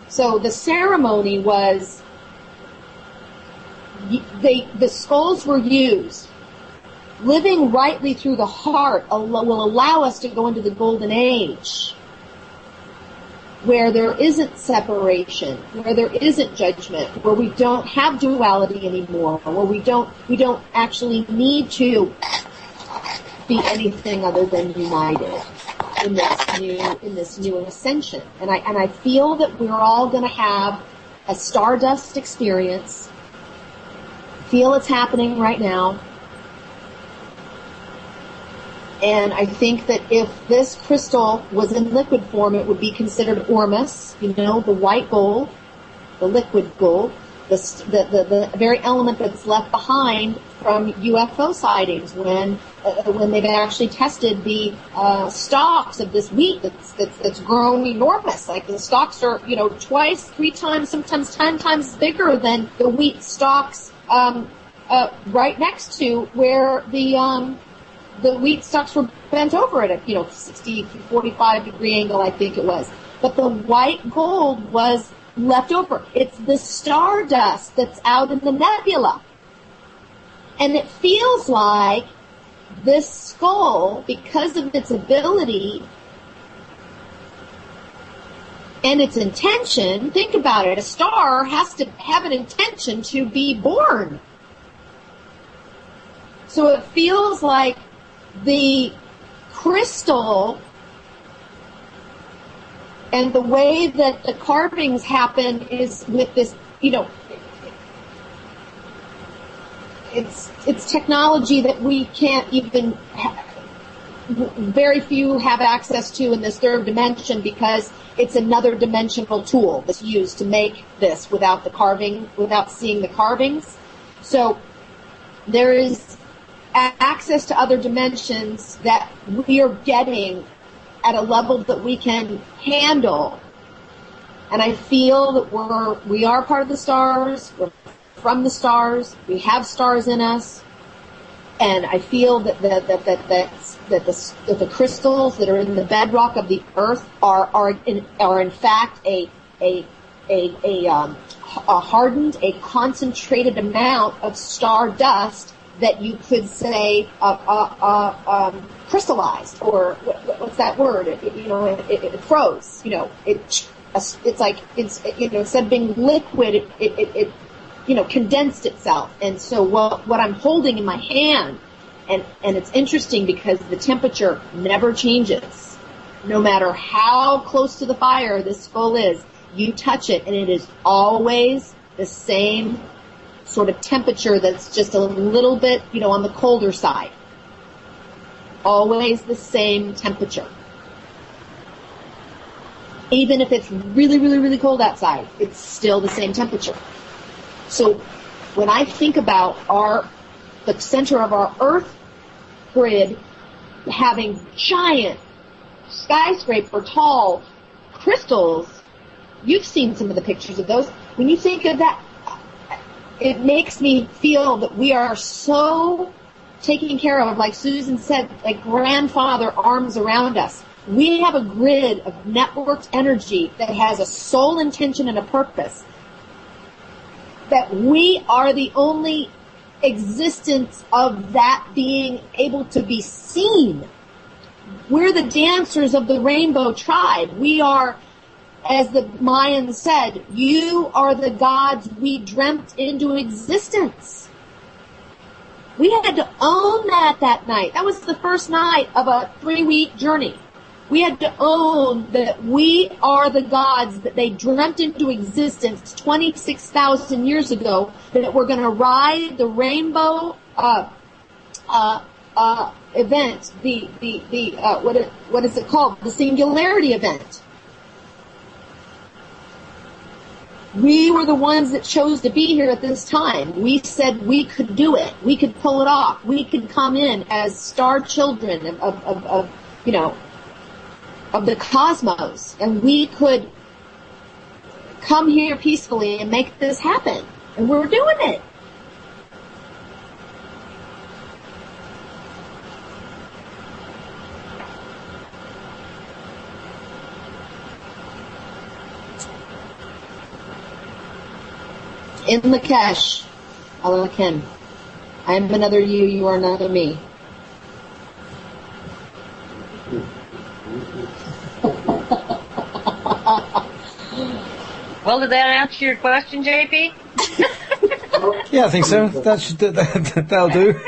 So the ceremony was, the skulls were used. Living rightly through the heart will allow us to go into the golden age, where there isn't separation, where there isn't judgment, where we don't have duality anymore, where we don't actually need to be anything other than united in this new ascension. And I feel that we're all going to have a stardust experience. Feel it's happening right now. And I think that if this crystal was in liquid form, it would be considered ormus, the white gold, the liquid gold, the very element that's left behind from UFO sightings when they've actually tested the stalks of this wheat that's grown enormous. Like the stalks are, 2, 3 times, sometimes 10 times bigger than the wheat stalks right next to where the wheat stalks were bent over at a 60, 45 degree angle, I think it was. But the white gold was left over. It's the stardust that's out in the nebula. And it feels like this skull, because of its ability and its intention, think about it, a star has to have an intention to be born. So it feels like the crystal and the way that the carvings happen is with this, it's technology that we can't even very few have access to in this third dimension because it's another dimensional tool that's used to make this without the carving, without seeing the carvings. So there is access to other dimensions that we are getting at a level that we can handle. And I feel that we are part of the stars, we're from the stars, we have stars in us, and I feel that the crystals that are in the bedrock of the earth are in fact a hardened, a concentrated amount of star dust that you could say crystallized, or what's that word? It froze. It's like instead of being liquid, it condensed itself. And so what I'm holding in my hand, and it's interesting because the temperature never changes, no matter how close to the fire this skull is. You touch it, and it is always the same sort of temperature that's just a little bit, on the colder side. Always the same temperature. Even if it's really, really, really cold outside, it's still the same temperature. So when I think about the center of our Earth grid having giant skyscraper tall crystals, you've seen some of the pictures of those. When you think of that, it makes me feel that we are so taken care of, like Susan said, like grandfather arms around us. We have a grid of networked energy that has a soul intention and a purpose. That we are the only existence of that being able to be seen. We're the dancers of the rainbow tribe. We are, as the Mayans said, you are the gods we dreamt into existence. We had to own that night. That was the first night of a 3-week journey. We had to own that we are the gods that they dreamt into existence 26,000 years ago, that we're going to ride the rainbow event, what is it called? The singularity event. We were the ones that chose to be here at this time. We said we could do it. We could pull it off. We could come in as star children of the cosmos, and we could come here peacefully and make this happen. And we're doing it. In Lakesh, Alakin, I am another you, you are another me. Well, did that answer your question, JP? Yeah, I think so. That'll do.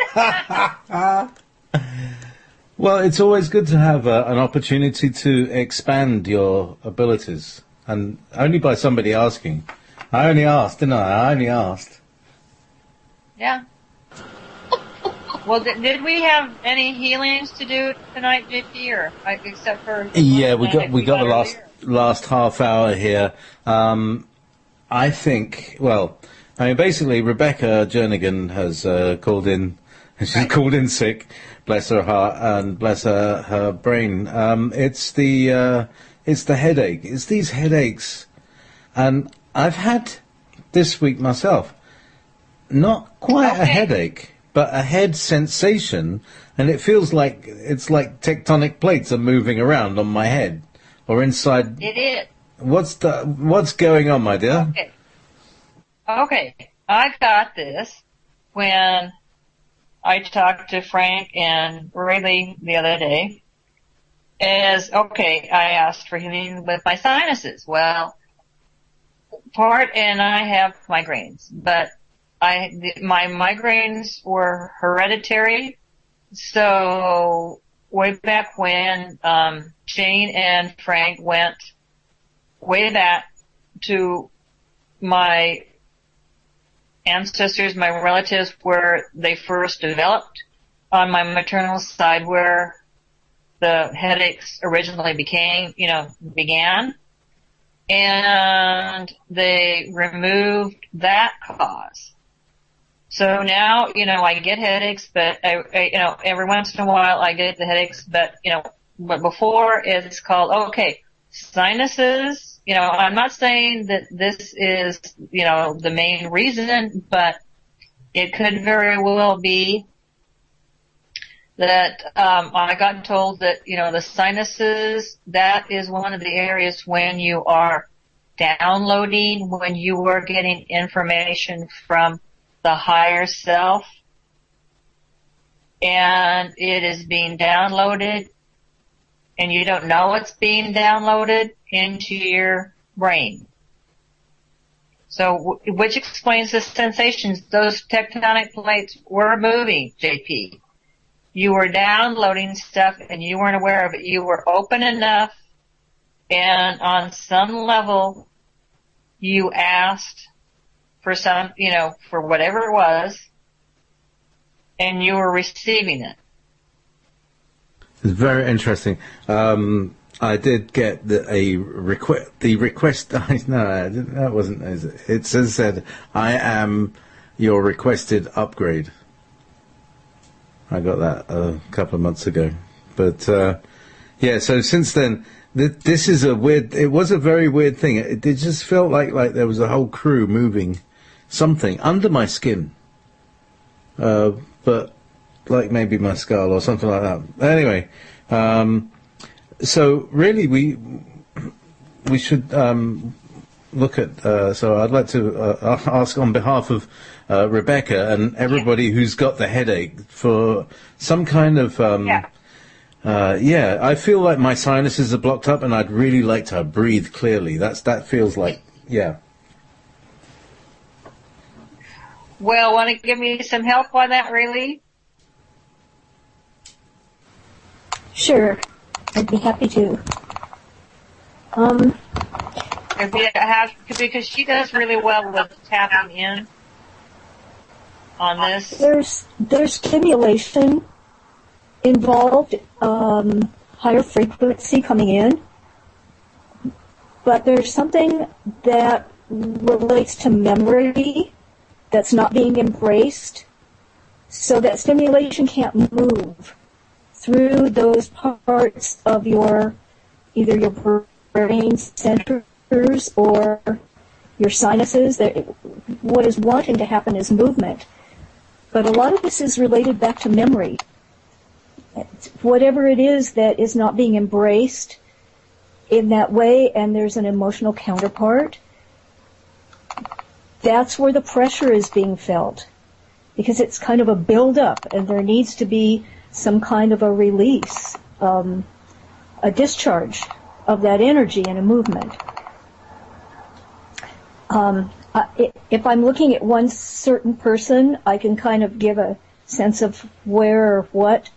Well, it's always good to have an opportunity to expand your abilities, and only by somebody asking. I only asked, didn't I? I only asked. Yeah. Well, did we have any healings to do tonight, JP, or except for? Yeah, we got the last half hour here. I think. Well, I mean, basically, Rebecca Jernigan has called in. She's called in sick. Bless her heart and bless her brain. It's the headache. It's these headaches, and I've had this week myself. Not quite a headache, but a head sensation, and it feels like it's like tectonic plates are moving around on my head or inside. It is. What's going on, my dear? Okay. I got this when I talked to Frank and Rayleigh the other day. I asked for healing with my sinuses. Well, and I have migraines, but my migraines were hereditary. So way back when Jane and Frank went way back to my ancestors, my relatives, where they first developed on my maternal side, where the headaches originally began. And they removed that cause. So now, I get headaches, but every once in a while I get the headaches, but before it's called, okay, sinuses, I'm not saying that this is, the main reason, but it could very well be that, I got told that, the sinuses, that is one of the areas when you are downloading, when you are getting information from the higher self, and it is being downloaded, and you don't know it's being downloaded into your brain. So, which explains the sensations. Those tectonic plates were moving, JP. You were downloading stuff and you weren't aware of it. You were open enough, and on some level, you asked for some, for whatever it was, and you were receiving it. It's very interesting. I did get the request. No, that wasn't. It said, "I am your requested upgrade." I got that a couple of months ago, but yeah. So since then, this is a weird. It was a very weird thing. It just felt like there was a whole crew moving something under my skin, but like maybe my skull or something like that. Anyway, so really we should look at. So I'd like to ask on behalf of Rebecca and everybody who's got the headache for some kind of. I feel like my sinuses are blocked up, and I'd really like to breathe clearly. That feels like Well, want to give me some help on that, really? Sure, I'd be happy to. Because she does really well with tapping in on this. There's stimulation involved, higher frequency coming in, but there's something that relates to memory that's not being embraced, so that stimulation can't move through those parts of either your brain centers or your sinuses. What is wanting to happen is movement. But a lot of this is related back to memory. Whatever it is that is not being embraced in that way, and there's an emotional counterpart, that's where the pressure is being felt. Because it's kind of a build-up, and there needs to be some kind of a release, a discharge of that energy in a movement. If I'm looking at one certain person, I can kind of give a sense of where or what,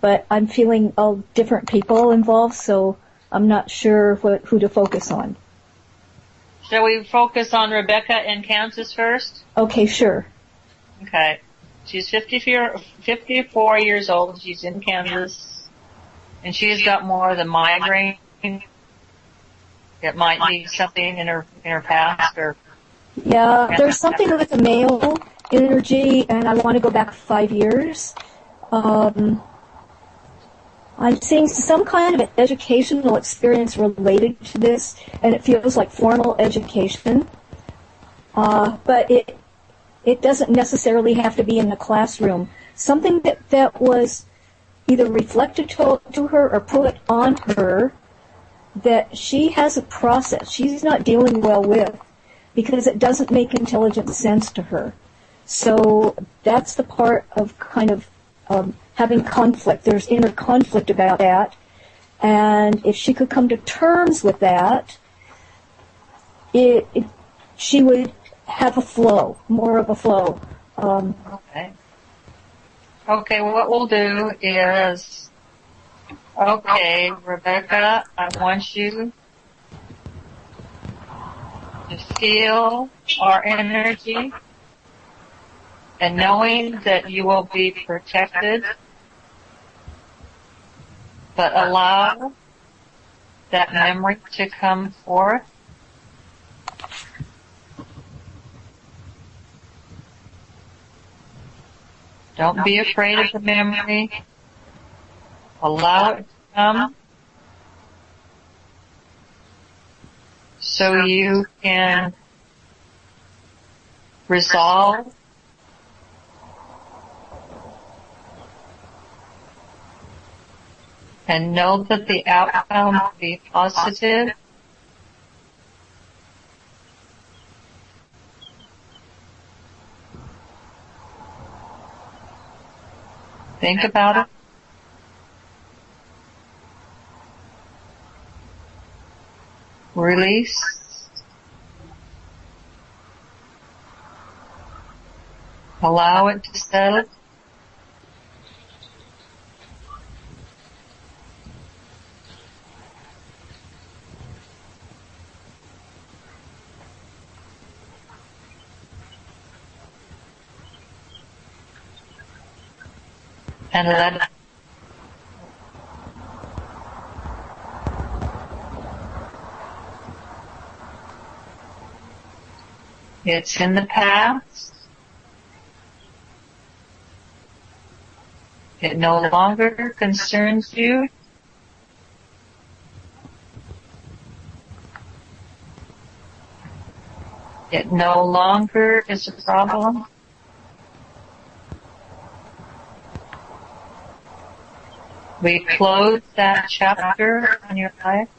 but I'm feeling all different people involved, so I'm not sure who to focus on. Shall we focus on Rebecca in Kansas first? Okay, sure. Okay. She's 54 years old. She's in Kansas. And she's got more of the migraine. It might be something in her past or... Yeah, there's something with the male energy, and I want to go back 5 years. I'm seeing some kind of educational experience related to this, and it feels like formal education. But it doesn't necessarily have to be in the classroom. Something that was either reflected to her or put on her that she has a process she's not dealing well with because it doesn't make intelligent sense to her. So that's the part of kind of having conflict. There's inner conflict about that. And if she could come to terms with that, she would have a flow, more of a flow. Okay. Okay, what we'll do is, okay, Rebecca, I want you to feel our energy and knowing that you will be protected but allow that memory to come forth. Don't be afraid of the memory. Allow it to come so you can resolve and know that the outcome will be positive. Think about it. Release. Allow it to settle. And let it. It's in the past. It no longer concerns you. It no longer is a problem. We close that chapter on your life.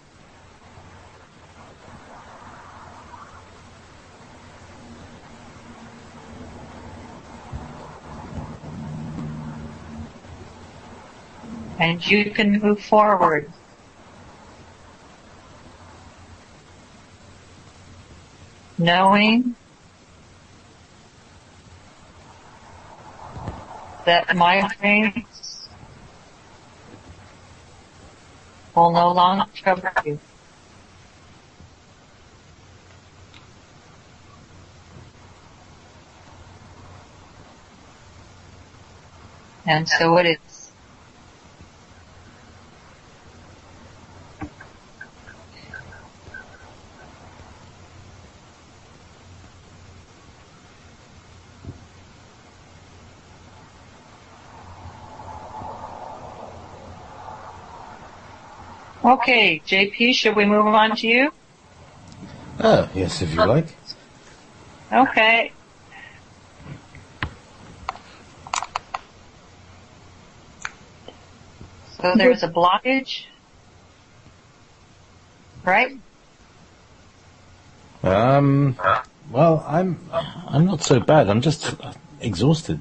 And you can move forward. Knowing that migraines will no longer trouble you. And so it is. Okay, JP, should we move on to you? Oh, yes, if you like. Okay. So there's a blockage, right? Well, I'm not so bad. I'm just exhausted.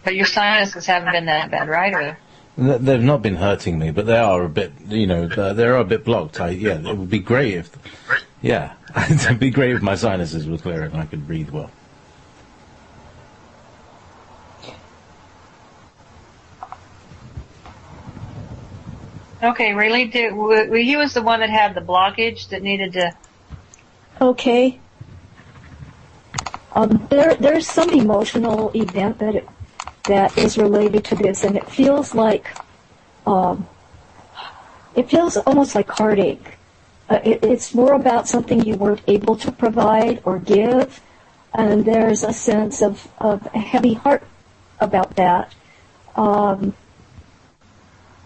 But your sinuses haven't been that bad, right? Or? They've not been hurting me, but they are a bit, they're a bit blocked. It would be great if, it'd be great if my sinuses were clear and I could breathe well. Okay, really? He was the one that had the blockage that needed to... Okay. There's some emotional event that is related to this, and it feels like, it feels almost like heartache. It's more about something you weren't able to provide or give, and there's a sense of a heavy heart about that.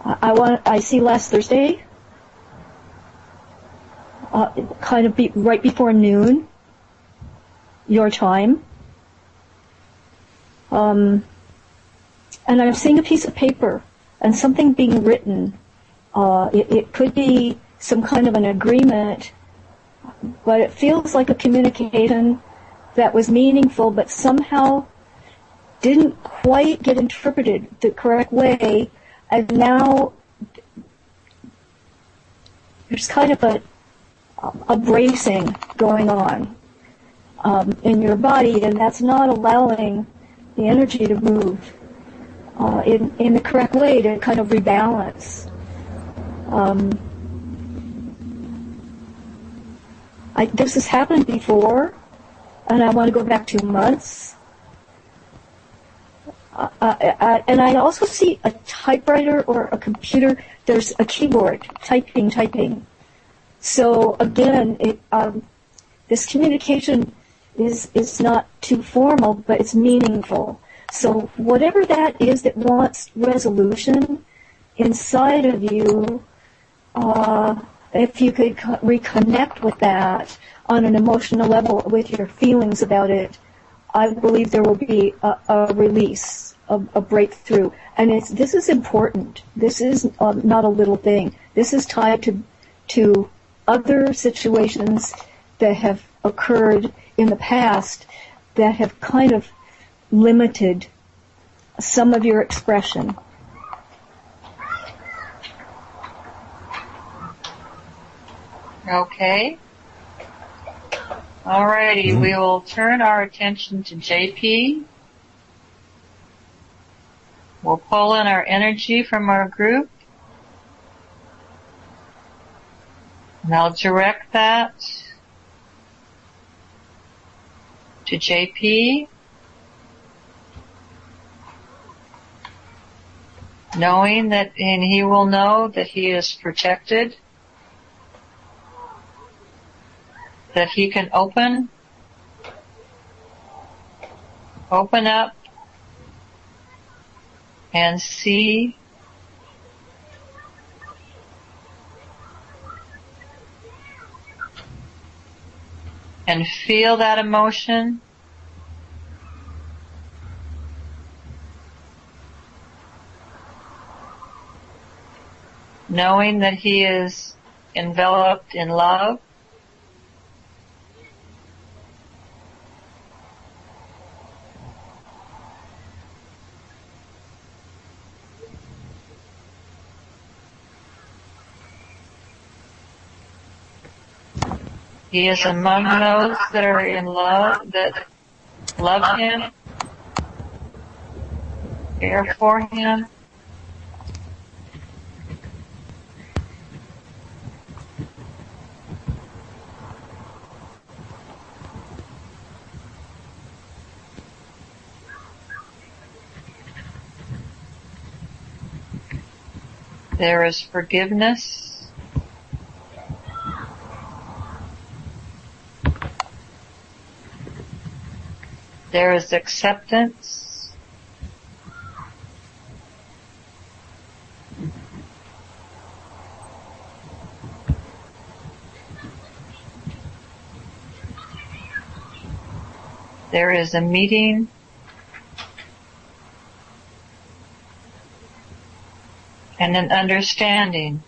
I see last Thursday, kind of right before noon, your time. And I'm seeing a piece of paper and something being written. It could be some kind of an agreement, but it feels like a communication that was meaningful, but somehow didn't quite get interpreted the correct way. And now there's kind of a bracing going on in your body, and that's not allowing the energy to move in the correct way to kind of rebalance. This has happened before, and I want to go back 2 months. And I also see a typewriter or a computer. There's a keyboard, typing. So again, this communication is not too formal, but it's meaningful. So whatever that is that wants resolution inside of you, if you could reconnect with that on an emotional level with your feelings about it, I believe there will be a release, a breakthrough. And this is important. This is not a little thing. This is tied to other situations that have occurred in the past that have kind of limited some of your expression. Okay. Alrighty, we will turn our attention to JP. We'll pull in our energy from our group. And I'll direct that to JP, knowing that, and he will know that he is protected, that he can open up and see and feel that emotion. Knowing that he is enveloped in love. He is among those that are in love, that love him, care for him. There is forgiveness. There is acceptance. There is a meeting. And an understanding.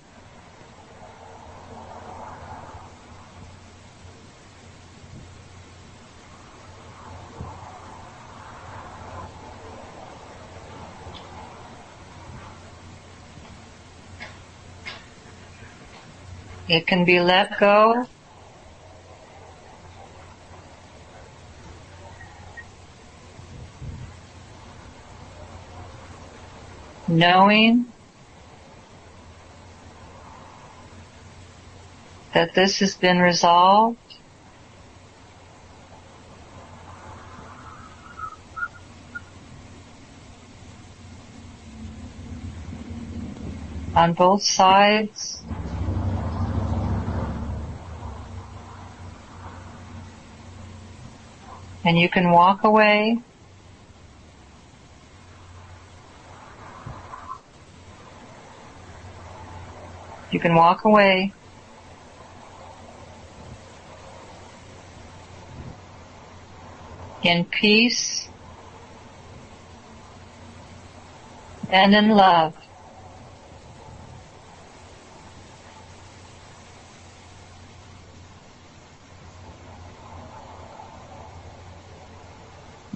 It can be let go. Knowing that this has been resolved. On both sides. And you can walk away. You can walk away. In peace and in love.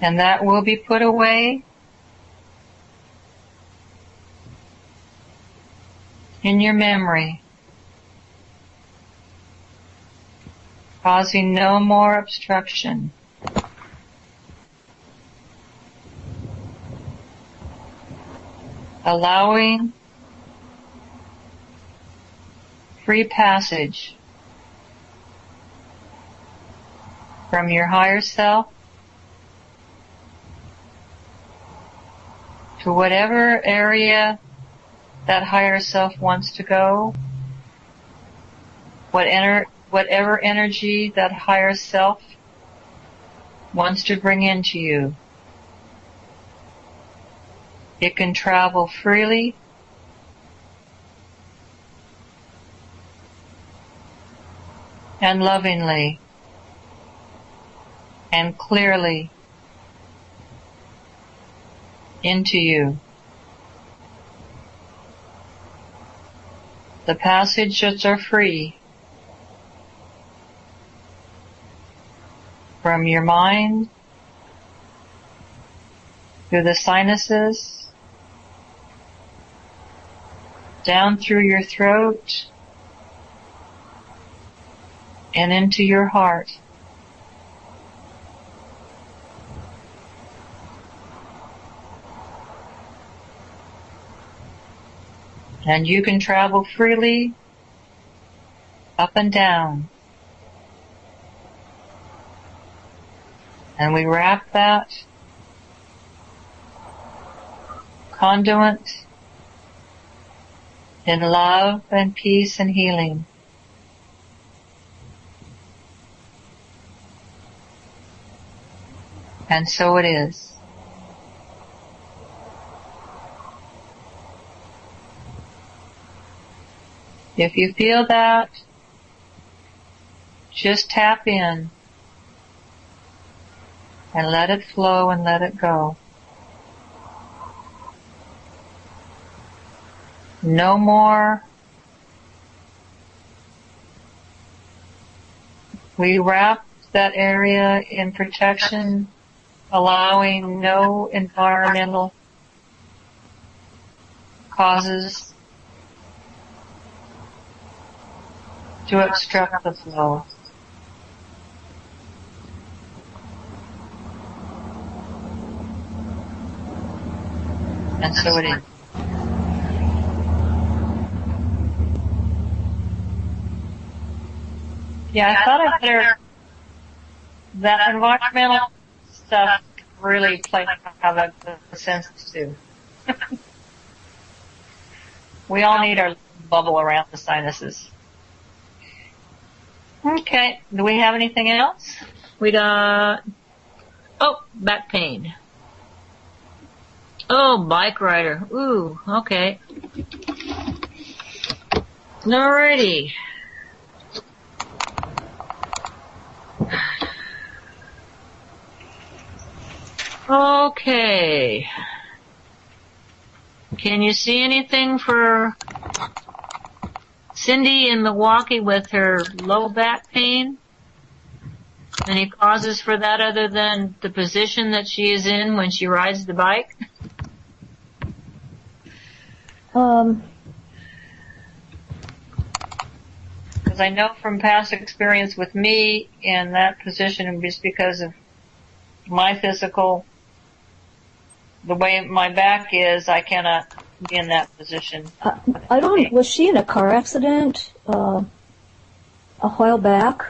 And that will be put away in your memory, causing no more obstruction. Allowing free passage from your higher self to whatever area that higher self wants to go, whatever energy that higher self wants to bring into you. It can travel freely and lovingly and clearly into you. The passages are free from your mind, through the sinuses, down through your throat, and into your heart. And you can travel freely up and down. And we wrap that conduit in love and peace and healing. And so it is. If you feel that, just tap in and let it flow and let it go. No more. We wrap that area in protection, allowing no environmental causes to obstruct the flow. And so it is. Yeah, I thought I'd better, that environmental stuff really play havoc with the senses too. We all need our bubble around the sinuses. Okay, do we have anything else? We got, back pain. Oh, bike rider. Ooh, okay. Alrighty. Okay. Can you see anything for Cindy in Milwaukee with her low back pain? Any causes for that other than the position that she is in when she rides the bike? Because I know from past experience with me in that position, and just because of my physical, the way my back is, I cannot be in that position. Was she in a car accident a while back?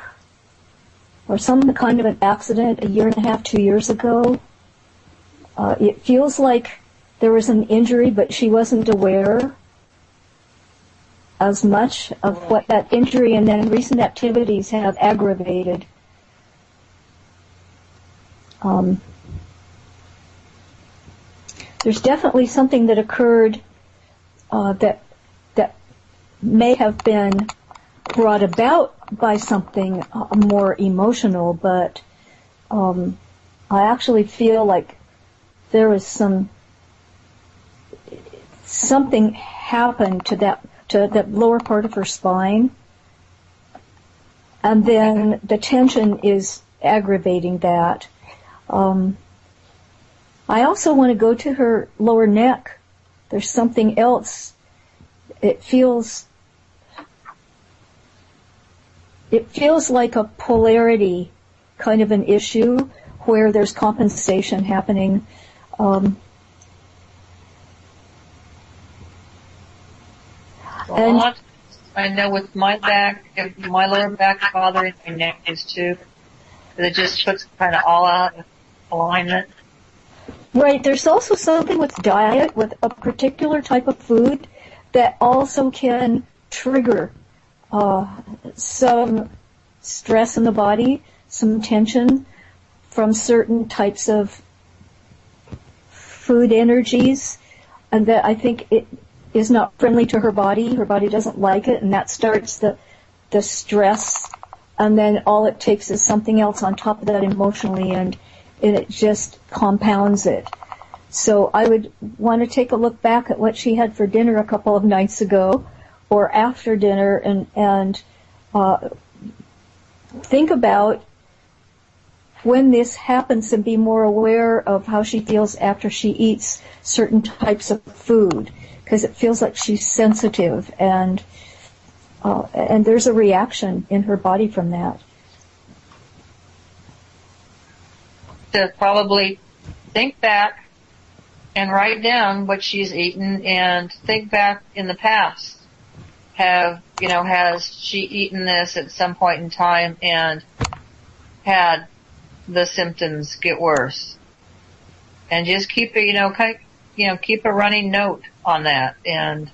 Or some kind of an accident a year and a half, 2 years ago? It feels like there was an injury, but she wasn't aware as much of what that injury and then recent activities have aggravated. There's definitely something that occurred that may have been brought about by something more emotional, but I actually feel like there was something happened to that lower part of her spine, and then the tension is aggravating that. I also want to go to her lower neck. There's something else. It feels like a polarity kind of an issue where there's compensation happening. And I know with my back, if my lower back bothering, my neck is too. It just puts kind of all out of alignment. Right. There's also something with diet, with a particular type of food, that also can trigger some stress in the body, some tension from certain types of food energies, and that I think it is not friendly to her body. Her body doesn't like it, and that starts the stress, and then all it takes is something else on top of that emotionally, and it just compounds it. So I would want to take a look back at what she had for dinner a couple of nights ago, or after dinner, and think about when this happens and be more aware of how she feels after she eats certain types of food, because it feels like she's sensitive, and there's a reaction in her body from that. To probably think back and write down what she's eaten and think back in the past. Has she eaten this at some point in time and had the symptoms get worse? And just keep keep a running note on that, and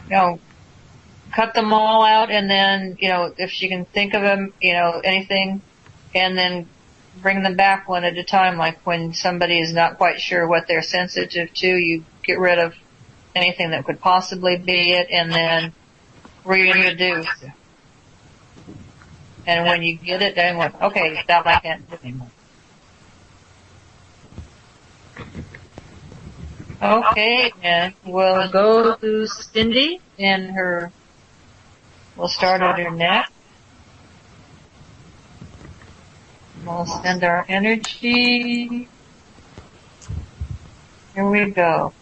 cut them all out, and then if she can think of them, anything, and then bring them back one at a time. Like when somebody is not quite sure what they're sensitive to, you get rid of anything that could possibly be it, and then reintroduce. And when you get it, then okay, that I can't do anymore. Okay, and we'll go to Cindy, and we'll start at her neck. We'll send our energy. Here we go.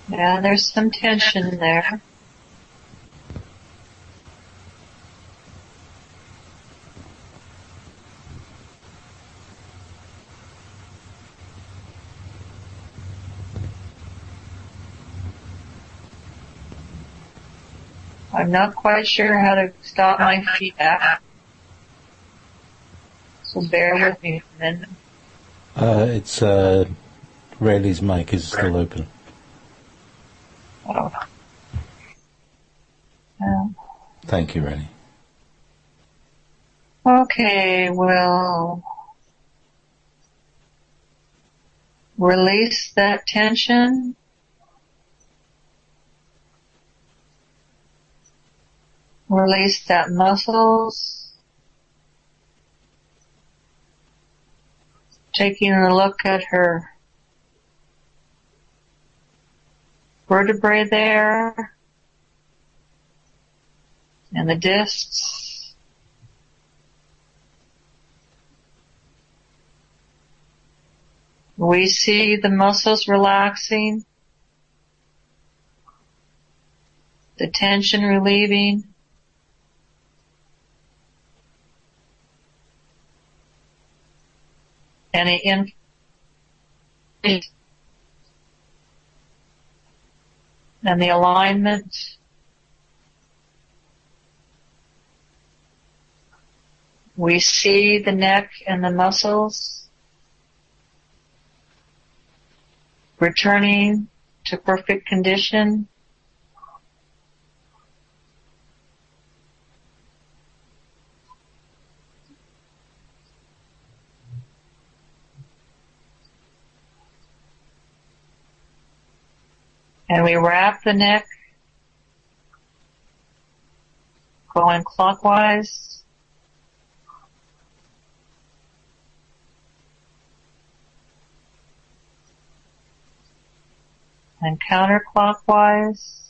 Yeah, there's some tension there. I'm not quite sure how to stop my feedback, so bear with me for a minute. It's Rayleigh's mic is still open. Oh. Thank you, Rayleigh. Okay, we'll release that tension. Release that muscles. Taking a look at her vertebrae there, and the discs. We see the muscles relaxing, the tension relieving. Any and the alignment. We see the neck and the muscles returning to perfect condition. And we wrap the neck, going clockwise. And counterclockwise.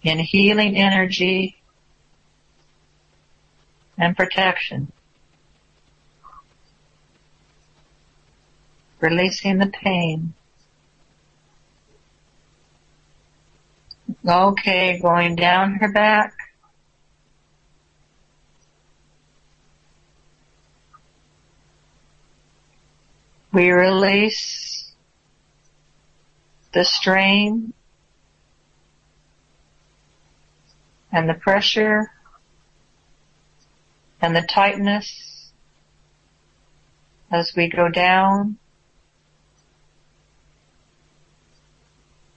In healing energy and protection. Releasing the pain. Okay, going down her back. We release the strain and the pressure and the tightness as we go down,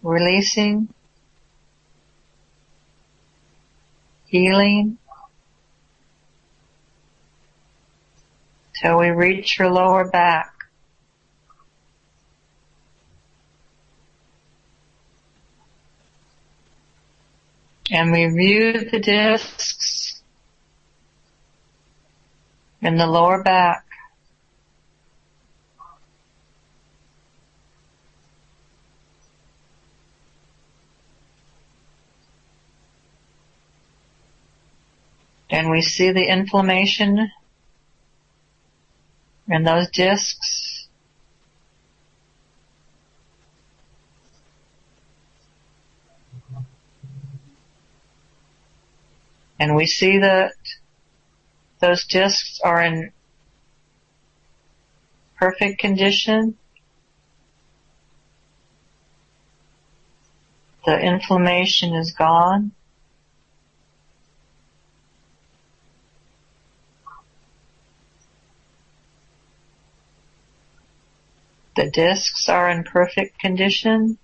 releasing, healing, till we reach your lower back. And we view the discs in the lower back. And we see the inflammation in those discs. And we see that those discs are in perfect condition. The inflammation is gone. The discs are in perfect condition.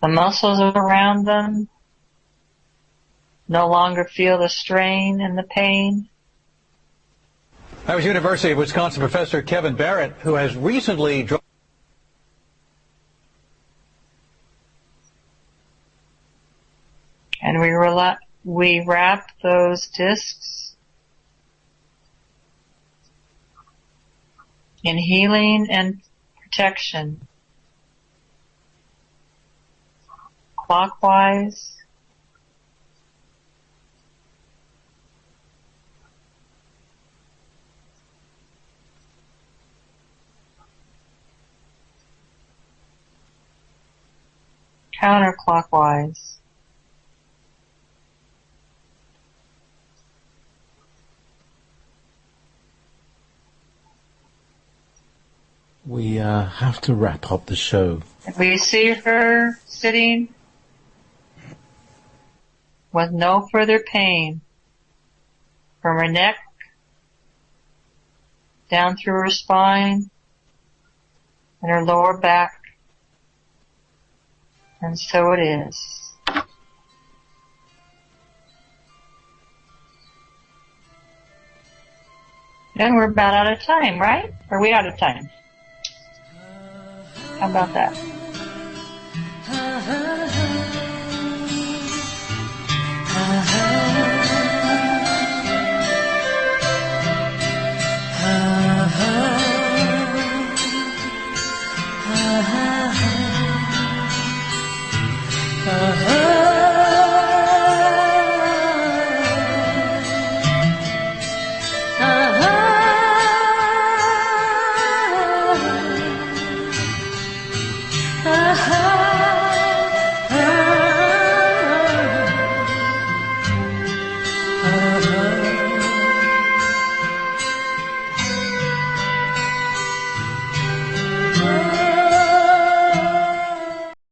The muscles around them no longer feel the strain and the pain. That was University of Wisconsin professor Kevin Barrett, who has recently And we wrap those discs in healing and protection, clockwise, counterclockwise. We have to wrap up the show. We see her sitting with no further pain from her neck down through her spine and her lower back. And so it is. And we're about out of time, right? Are we out of time? How about that?